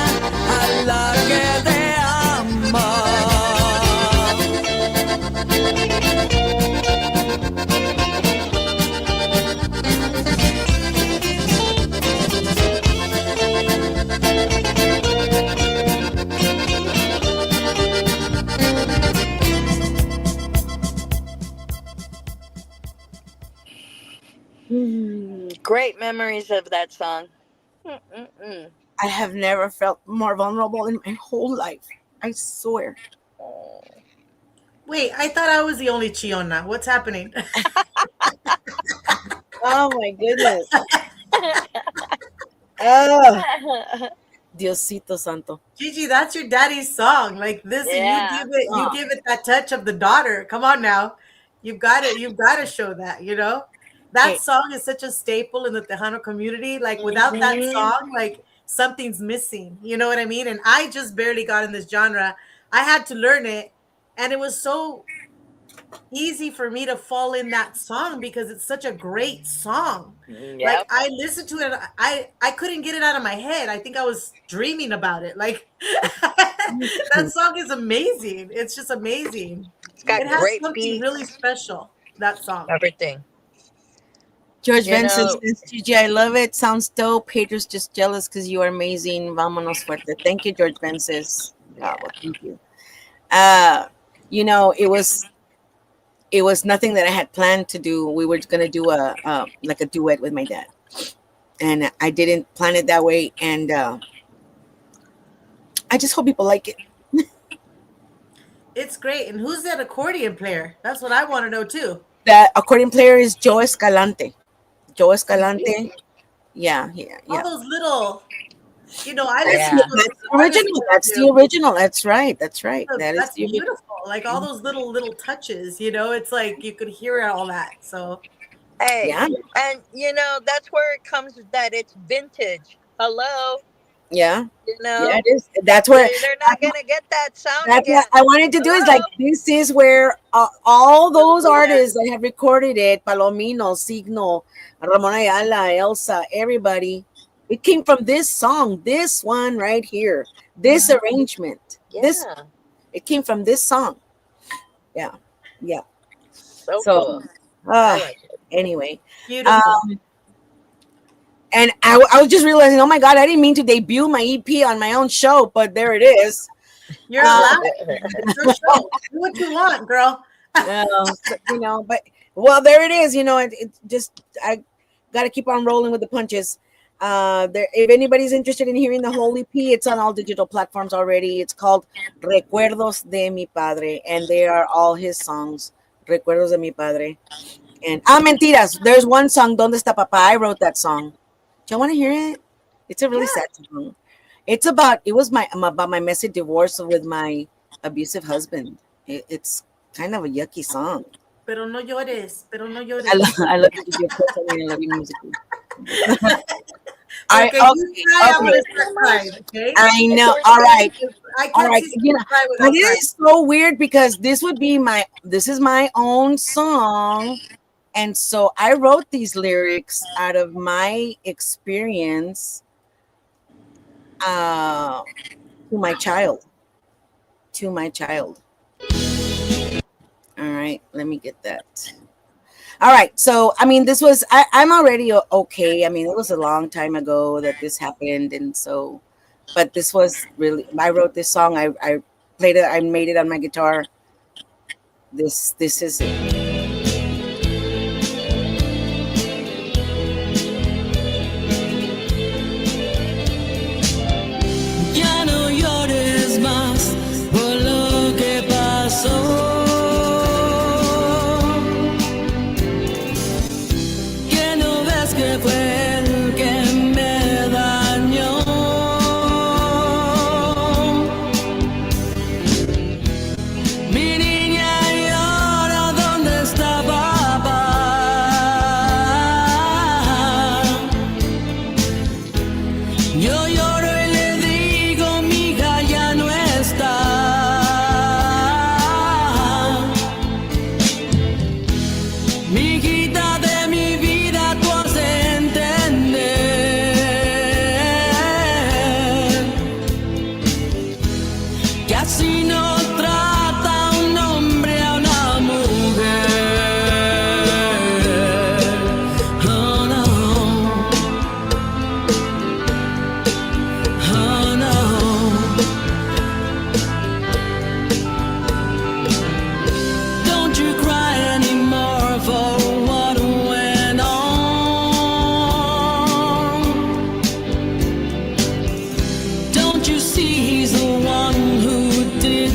a la que te ama. Great memories of that song. Mm-mm-mm. I have never felt more vulnerable in my whole life. I swear. Oh. Wait, I thought I was the only Chiona. What's happening? Oh my goodness. Oh, Diosito Santo. Gigi, that's your daddy's song. Like this, Yeah. you give it that touch of the daughter. Come on now. You've got to show that, you know? That Hey, song is such a staple in the Tejano community. Like without that Mhm. song, like something's missing. You know what I mean? And I just barely got in this genre. I had to learn it, and it was so easy for me to fall in that song because it's such a great song. Like Yep. I listened to it, I couldn't get it out of my head. I think I was dreaming about it. Like that song is amazing. It's just amazing. It's got It has great something really beats. special. That song. Everything. George You Vincent know. says, Gigi, I love it. Sounds dope. Haters just jealous because you are amazing. Vámonos fuerte. Thank you, George Vincent. Yeah. Well, thank you. Uh, you know, it was nothing that I had planned to do. We were gonna do a like a duet with my dad, and I didn't plan it that way. And I just hope people like it. It's great. And who's that accordion player? That's what I want to know too. The accordion player is Joe Escalante. Joe Escalante. See? Yeah, yeah, All yeah. those little, I That's, listen Yeah. to those that's the artists original. That's the too. original. That's right. That's right. Look, That is that's the original. beautiful. Like all those little touches, it's like you could hear all that. So Hey, Yeah, and that's where it comes that it's vintage. Hello, yeah, you yeah. know, It is. That's where. they're not gonna get that sound That's what again. I wanted to do. Is like Hello. this is where all those artists that have recorded it, Palomino, Signo, Ramon Ayala, Elsa, everybody, it came from this song, this one right here, this Mhm. arrangement. This Yeah, it came from this song. Yeah, yeah. so So, cool. I uh, like it. anyway, beautiful. and I was just realizing, oh my God, I didn't mean to debut my EP on my own show, but there it is. You're allowed. It's your show. Do what you want, girl. But well, there it is. It just I got to keep on rolling with the punches. There, if anybody's interested in hearing the whole EP, it's on all digital platforms already. It's called Recuerdos de mi Padre, and they are all his songs. Recuerdos de mi Padre, and mentiras. There's one song, Donde está Papá? I wrote that song. Do you want to hear it? It's a really Yeah. sad song. It was about my messy divorce with my abusive husband. It's kind of a yucky song. Pero no llores. Pero no llores. I love you, your personally, I love you musically. Okay, you cry. I'm gonna start crying. Okay. I know. All right. I All can't right. see you cry But without it crying. is so weird because this is my own song. And so I wrote these lyrics out of my experience to my child. To my child. All right. Let me get that. All right. So, I mean, I'm already okay. I mean, it was a long time ago that this happened. And so, but this was really, I wrote this song. I played it. I made it on my guitar. This is it. Ya no llores más por lo que pasó. Que no ves que fue el que me dañó. Mi niña llora, ¿dónde está papá? Yo lloro y le digo, mija, ya no está. Mijita de mi vida, tú has de entender que así no trata un hombre a una mujer. Oh no, oh no. Don't you cry anymore for what went on. Don't you see he's the one who did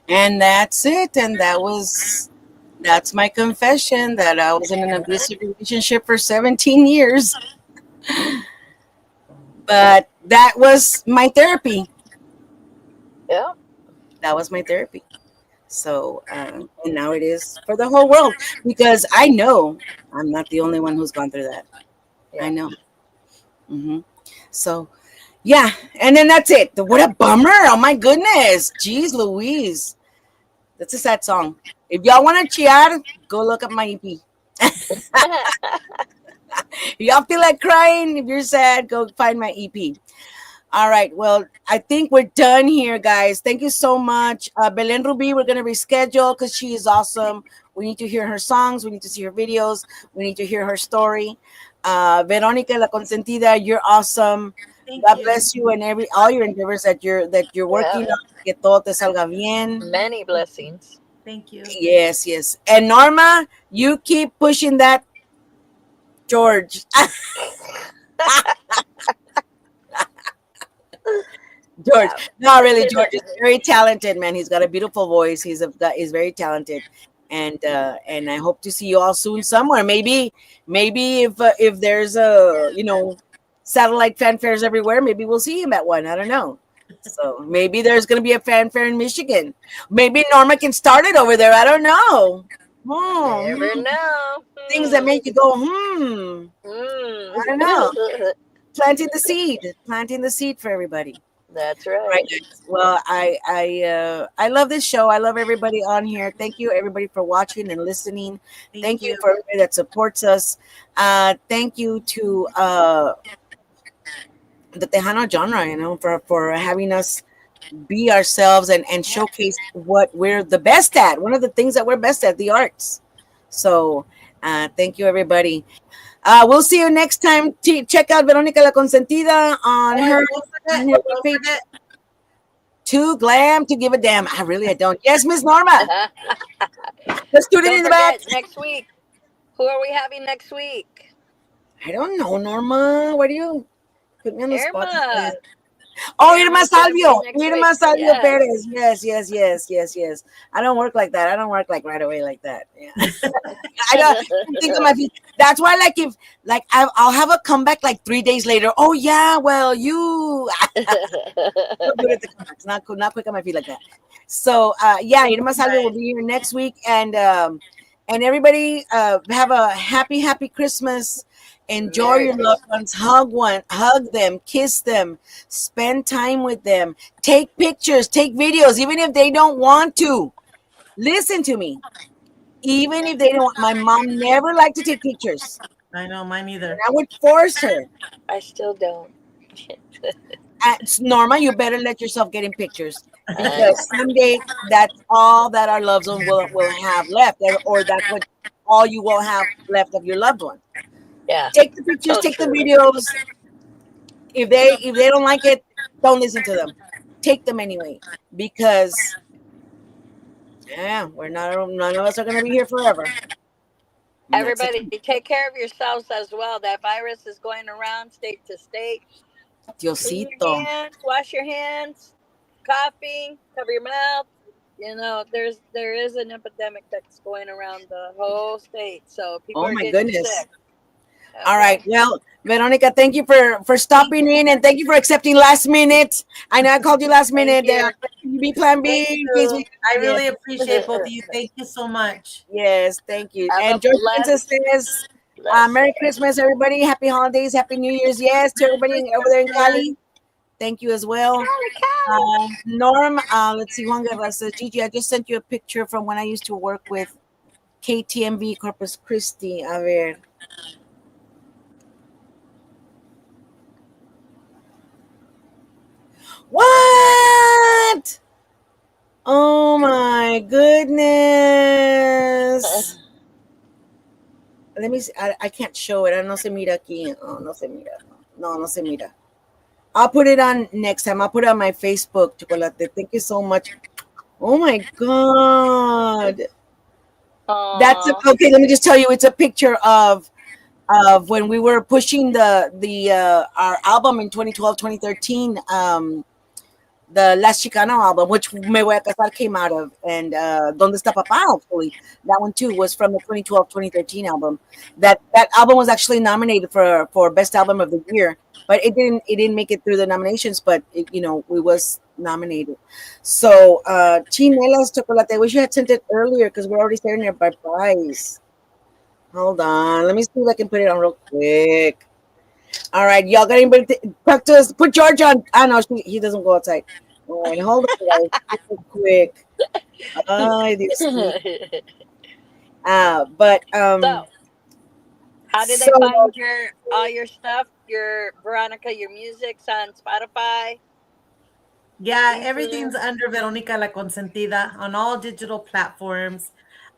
And that's it. And that's my confession that I was in an abusive relationship for 17 years. But that was my therapy. Yeah. That was my therapy. So, and now it is for the whole world because I know I'm not the only one who's gone through that. I Yeah. know. So, yeah. And then that's it. What a bummer. Oh my goodness. Jeez Louise. That's a sad song. If y'all want to cheer, go look up my EP. If y'all feel like crying, if you're sad, go find my EP. All right. Well, I think we're done here, guys. Thank you so much. Belen Ruby, we're going to reschedule because she is awesome. We need to hear her songs. We need to see her videos. We need to hear her story. Veronica La Consentida, you're awesome. Thank God you. bless you and all your endeavors that you're working Yeah. on. Que todo te salga bien. Many blessings. Thank you. Yes, yes. And Norma, you keep pushing that George. George, Yeah. no, really, George is very talented, man. He's got a beautiful voice. He's very talented, and I hope to see you all soon somewhere. Maybe if there's satellite fanfares everywhere, maybe we'll see him at one. I don't know. So maybe there's gonna be a fanfare in Michigan. Maybe Norma can start it over there. I don't know. Never know. Things that make you go, I don't know. Planting the seed for everybody. That's right. Right. Well, I love this show. I love everybody on here. Thank you, everybody, for watching and listening. Thank you for everybody that supports us. Thank you to the Tejano genre, for having us be ourselves and showcase what we're the best at. One of the things that we're best at, the arts. So, thank you, everybody. We'll see you next time. Check out Veronica La Consentida on her page. Too glam to give a damn. I don't. Yes, Miss Norma. Let's do it in the back. Next week. Who are we having next week? I don't know, Norma. Why do you put me on the spot? Irma. Oh, Irma Salvio. Next Irma week. Salvio Yes. Perez. Yes. I don't work like that. I don't work like right away like that. Yeah. I don't think of my feet. That's why, if I'll have a comeback like 3 days later. Oh yeah, well you. Not good at the comebacks. Not quick on my feet like that. So yeah, Irma Salvio will be here next week, and everybody have a happy Christmas. Enjoy Merry your loved ones. Hug them, kiss them, spend time with them. Take pictures, take videos, even if they don't want to. Listen to me. Even if they don't, my mom never liked to take pictures. I know, mine either. And I would force her. I still don't. Norma, you better let yourself get in pictures because someday that's all that our loved one will have left, or that's what all you will have left of your loved one. Yeah. Take the pictures, take the videos. If they don't like it, don't listen to them. Take them anyway, because none of us are gonna be here forever. And Everybody, take care of yourselves as well. That virus is going around state to state. Clean your Diosito. hands, wash your hands, coughing, cover your mouth. There is an epidemic that's going around the whole state. So people Oh are my getting goodness. sick. All right. Well, Veronica, thank you for stopping in, and thank you for accepting last minute. I know I called you last minute. Be plan B. Thank In case you. I really appreciate both of you. Thank you so much. Yes, thank you. Have And a George blessed- Princess says, Merry Christmas, everybody. Happy holidays. Happy New Year's. Yes, to everybody over there in Cali. Thank you as well. Norm, let's see. Juan Guerra says, Gigi, I just sent you a picture from when I used to work with KTMV Corpus Christi. A ver. What? Oh my goodness. Let me see. I can't show it. No se mira aquí. Oh, no se mira. No se mira. I'll put it on next time. I'll put it on my Facebook, Chocolate. Thank you so much. Oh my God. That's okay. Let me just tell you, it's a picture of when we were pushing our album in 2012, 2013. the Las Chicano album, which Me Voy a Casar came out of, and Donde Está Papá, actually. That one too was from the 2012-2013 album. That album was actually nominated for Best Album of the Year, but it didn't make it through the nominations, but we was nominated. So Chinela's Chocolate, I wish you had sent it earlier because we're already staring at by price. Hold on, let me see if I can put it on real quick. All right, y'all got anybody talk to us? Put George on. I know he doesn't go outside. All right, hold on, guys, real quick. Ay, Dios mío. But So, how do they so find all your stuff? Your Veronica, your music's on Spotify, Yeah, Deezer. everything's under Veronica La Consentida on all digital platforms.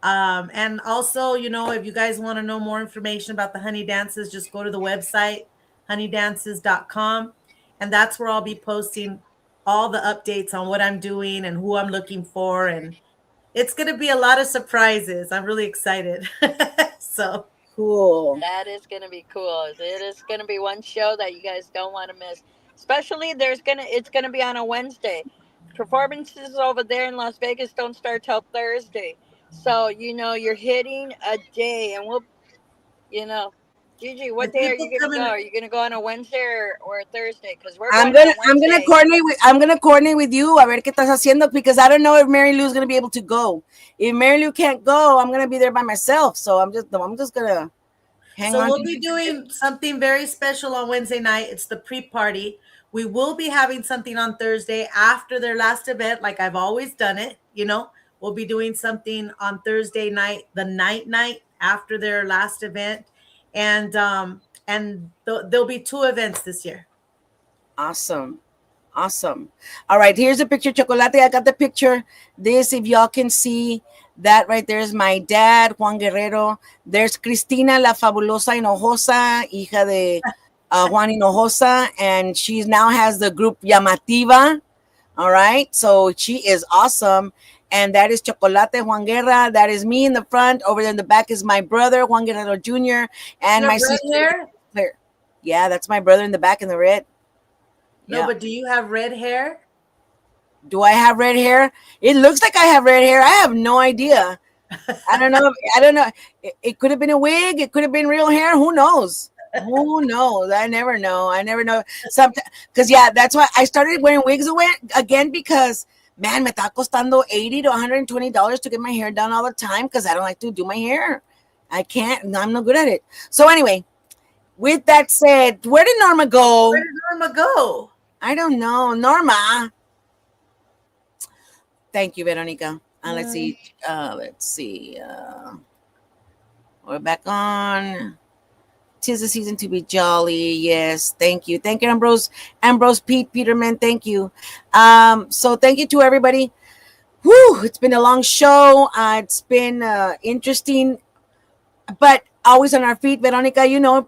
And also, if you guys want to know more information about the honey dances, just go to the website, honeydances.com. And that's where I'll be posting all the updates on what I'm doing and who I'm looking for. And it's going to be a lot of surprises. I'm really excited. So, cool. That is going to be cool. It is going to be one show that you guys don't want to miss. Especially it's going to be on a Wednesday. Performances over there in Las Vegas don't start till Thursday. So, you're hitting a day and you know, Gigi, what with day are people you going to go? coming, Are you going to go on a Wednesday or a Thursday? Cuz we're I'm going on gonna a I'm gonna Wednesday. coordinate with you. A ver qué estás haciendo because I don't know if Mary Lou's gonna be able to go. If Mary Lou can't go, I'm gonna be there by myself. So I'm just gonna hang So on. we'll be doing something very special on Wednesday night. It's the pre-party. We will be having something on Thursday after their last event, like I've always done it. We'll be doing something on Thursday night, the night after their last event, and there'll be two events this year. Awesome. Awesome. All right, here's a picture, Chocolate. I got the picture. This, if y'all can see, that right there is my dad, Juan Guerrero. There's Cristina, la fabulosa Hinojosa, hija de Juan Hinojosa, and she now has the group Llamativa. All right, so she is awesome. And that is Chocolate Juan Guerra. That is me in the front. Over there in the back is my brother, Juan Guerrero Jr., and You my have red sister, hair? Claire. Yeah, that's my brother in the back in the red. No, Yeah. but do you have red hair? Do I have red hair? It looks like I have red hair. I have no idea. I don't know. I don't know. It could have been a wig. It could have been real hair. Who knows? Who knows? I never know. I never know. Sometimes, because that's why I started wearing wigs again because man, me está costando $80 to $120 to get my hair done all the time because I don't like to do my hair. I can't. I'm not good at it. So anyway, with that said, where did Norma go? Where did Norma go? I don't know. Norma. Thank you, Veronica. Let's see. Let's see. We're back on. 'Tis the season to be jolly. Yes, thank you. Thank you, Ambrose Pete Peterman. Thank you. So thank you to everybody. Whew, it's been a long show. It's been interesting, but always on our feet, Veronica.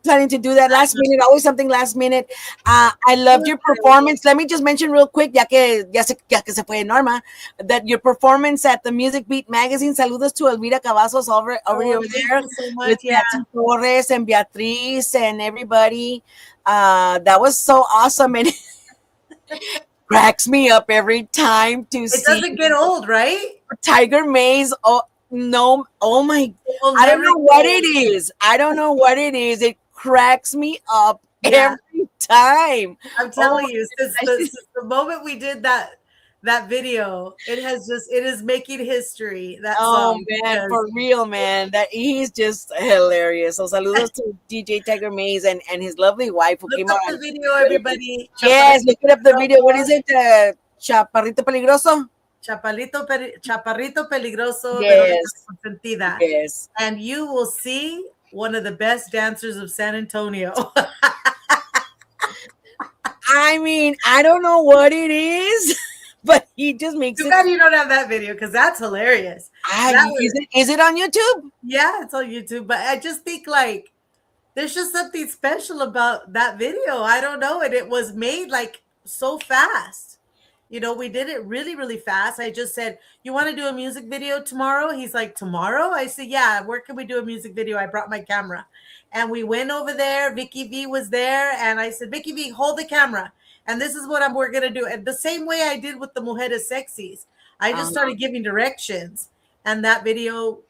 Planning to do that last minute. Always something last minute. I loved your performance. Let me just mention real quick, ya que se fue Norma, that your performance at the Music Beat magazine. Saludos to Elvira Cavazos over there Thank you so much. with Yeah. Betsy Torres and Beatriz and everybody. That was so awesome and cracks me up every time to It see doesn't get old, right? Tiger Maze. Oh no! Oh my! Will I don't never know what get it is. I don't know what it is. It cracks me up Yeah. every time. I'm telling you, since the moment we did that video, it is making history. That Oh song. man, Because for real, man. That he's just hilarious. So saludos to DJ Tiger Maze and his lovely wife who look came up on. the video, everybody. Yes, look it up the video. What is it? Chaparrito Peligroso? Chaparrito Peligroso, Verónica Yes. Consentida. Yes. And you will see one of the best dancers of San Antonio. I mean, I don't know what it is, but he just makes Too it. bad you don't have that video because that's hilarious. Is it on YouTube? Yeah, it's on YouTube. But I just think there's just something special about that video. I don't know. And it was made so fast. We did it really, really fast. I just said, you want to do a music video tomorrow? He's like, tomorrow? I said, yeah, where can we do a music video? I brought my camera. And we went over there. Vicky V was there. And I said, Vicky V, hold the camera. And this is what we're going to do. And the same way I did with the Mujeres Sexys. I just started giving directions. And that video,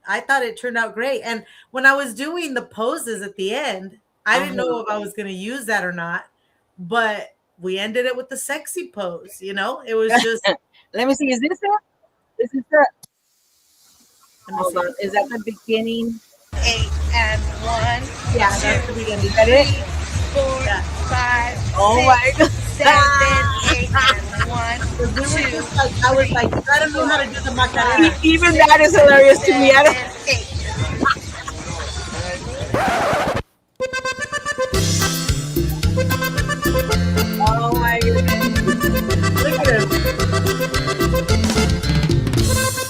I thought it turned out great. And when I was doing the poses at the end, I didn't know if I was going to use that or not. But we ended it with the sexy pose. You know, it was just. Let me see. Is this it? This is the. Hold on. Is that the beginning? 8 and 1. Yeah, that's the beginning. Is that it? 4, 5, Oh my God. 7, 8 and 1. I was like, I don't know how to do the Macarena. Even that is hilarious to me. I don't. 8. Oh my goodness. Look at him.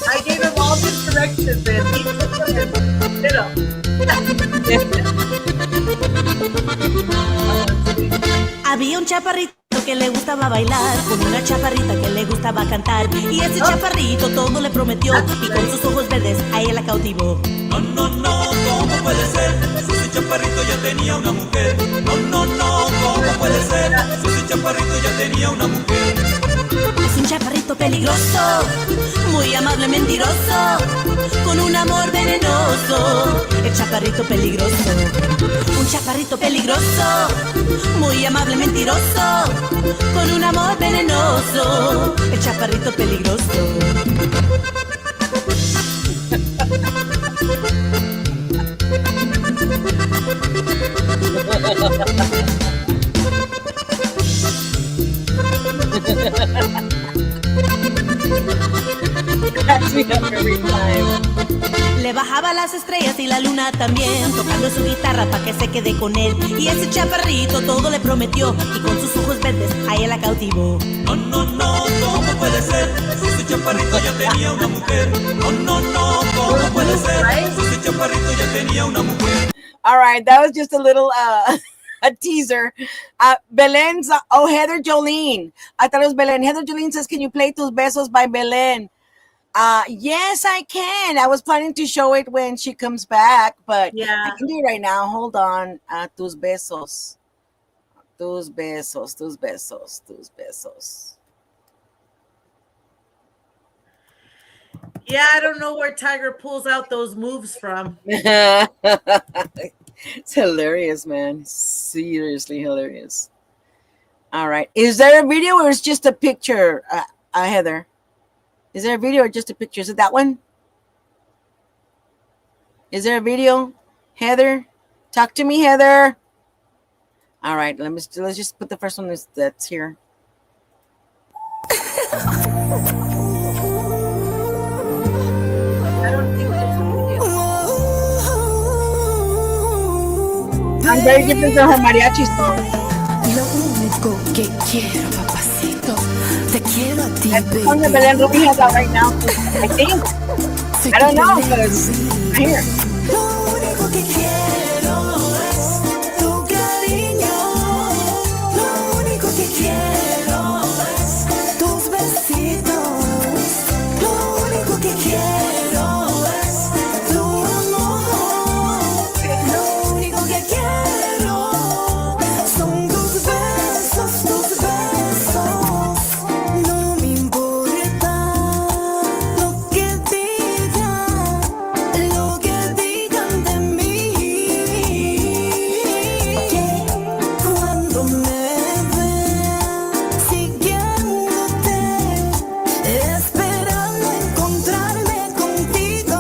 I gave him all these directions and he took them and did them. Había un chaparrito que le gustaba bailar con una chaparrita que le gustaba cantar y ese chaparrito todo le prometió y con sus ojos verdes a ella la cautivó. No, no, no, ¿cómo puede ser? Si ese chaparrito ya tenía una mujer. No, no, no, ¿cómo puede ser? Si ese chaparrito ya tenía una mujer. Es un chaparrito peligroso, muy amable, mentiroso, con un amor venenoso. El chaparrito peligroso, un chaparrito peligroso, muy amable, mentiroso, con un amor venenoso. El chaparrito peligroso. Le bajaba las estrellas y la luna también, tocando su guitarra pa' que se quede con él. Y ese chaparrito todo le prometió y con sus ojos verdes a ella la cautivó. No, no, no, ¿cómo puede ser? Si ese chaparrito ya tenía una mujer. No, no, no, ¿cómo puede ser? Si ese chaparrito ya tenía una mujer. All right, that was just a little a teaser. Belen's Heather Jolene. I thought it was Belen. Heather Jolene says, "Can you play Tus Besos by Belen?" Yes, I can. I was planning to show it when she comes back, but Yeah. I can do it right now. Hold on. Tus Besos. Tus Besos, Tus Besos, Tus Besos. Yeah, I don't know where Tiger pulls out those moves from. It's hilarious, man. Seriously hilarious. All right. Is there a video or is just a picture, Heather? Is there a video or just a picture? Is it that one? Is there a video? Heather? Talk to me, Heather. All right. Let's just put the first one that's here. I don't think there's a video. I'm very different from her mariachi song. Lo único que quiero, papacito, te quiero a ti, That's the song that Belen Ruby has out right now. I think. I don't know, because I hear. Lo único que quiero es tu cariño. Lo único que quiero es tus besitos. Lo único que quiero es tu amor. Lo único que quiero son tus besos, tus besos. No me importa lo que digan de mí. Cuando me ven siguiéndote, esperando encontrarme contigo.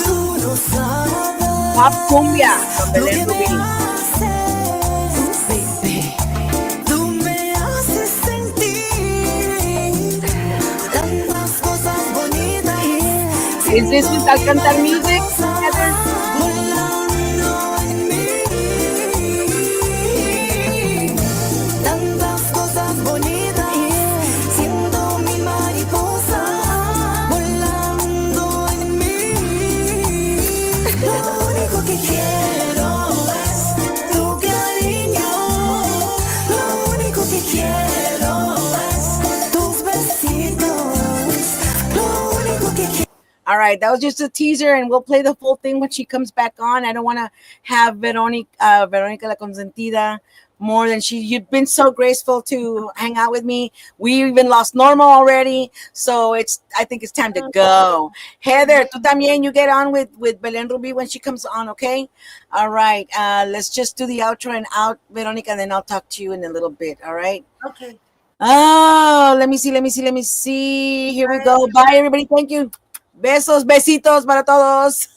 Tú no sabes Pop Cumbia from lo que Belen me Ruby. haces, baby. Tú me haces sentir tantas cosas bonitas. Is this without cantar music, Heather? Volando en mí. Tantas cosas bonitas. Siendo mi mariposa. Volando en mí. Lo único que quiero es tu cariño. Lo único que quiero es tus besitos. Lo único que quiero. All right, that was just a teaser, and we'll play the full thing when she comes back on. I don't want to have Veronica La Consentida more than you've been so graceful to hang out with me. We even lost Norma already. So I think it's time to go. Heather, tú también, you get on with Belen Ruby when she comes on, okay? All right. Let's just do the outro and out, Veronica, and then I'll talk to you in a little bit. All right. Okay. Oh, let me see. Here we go. Bye, everybody. Thank you. Besos, besitos para todos.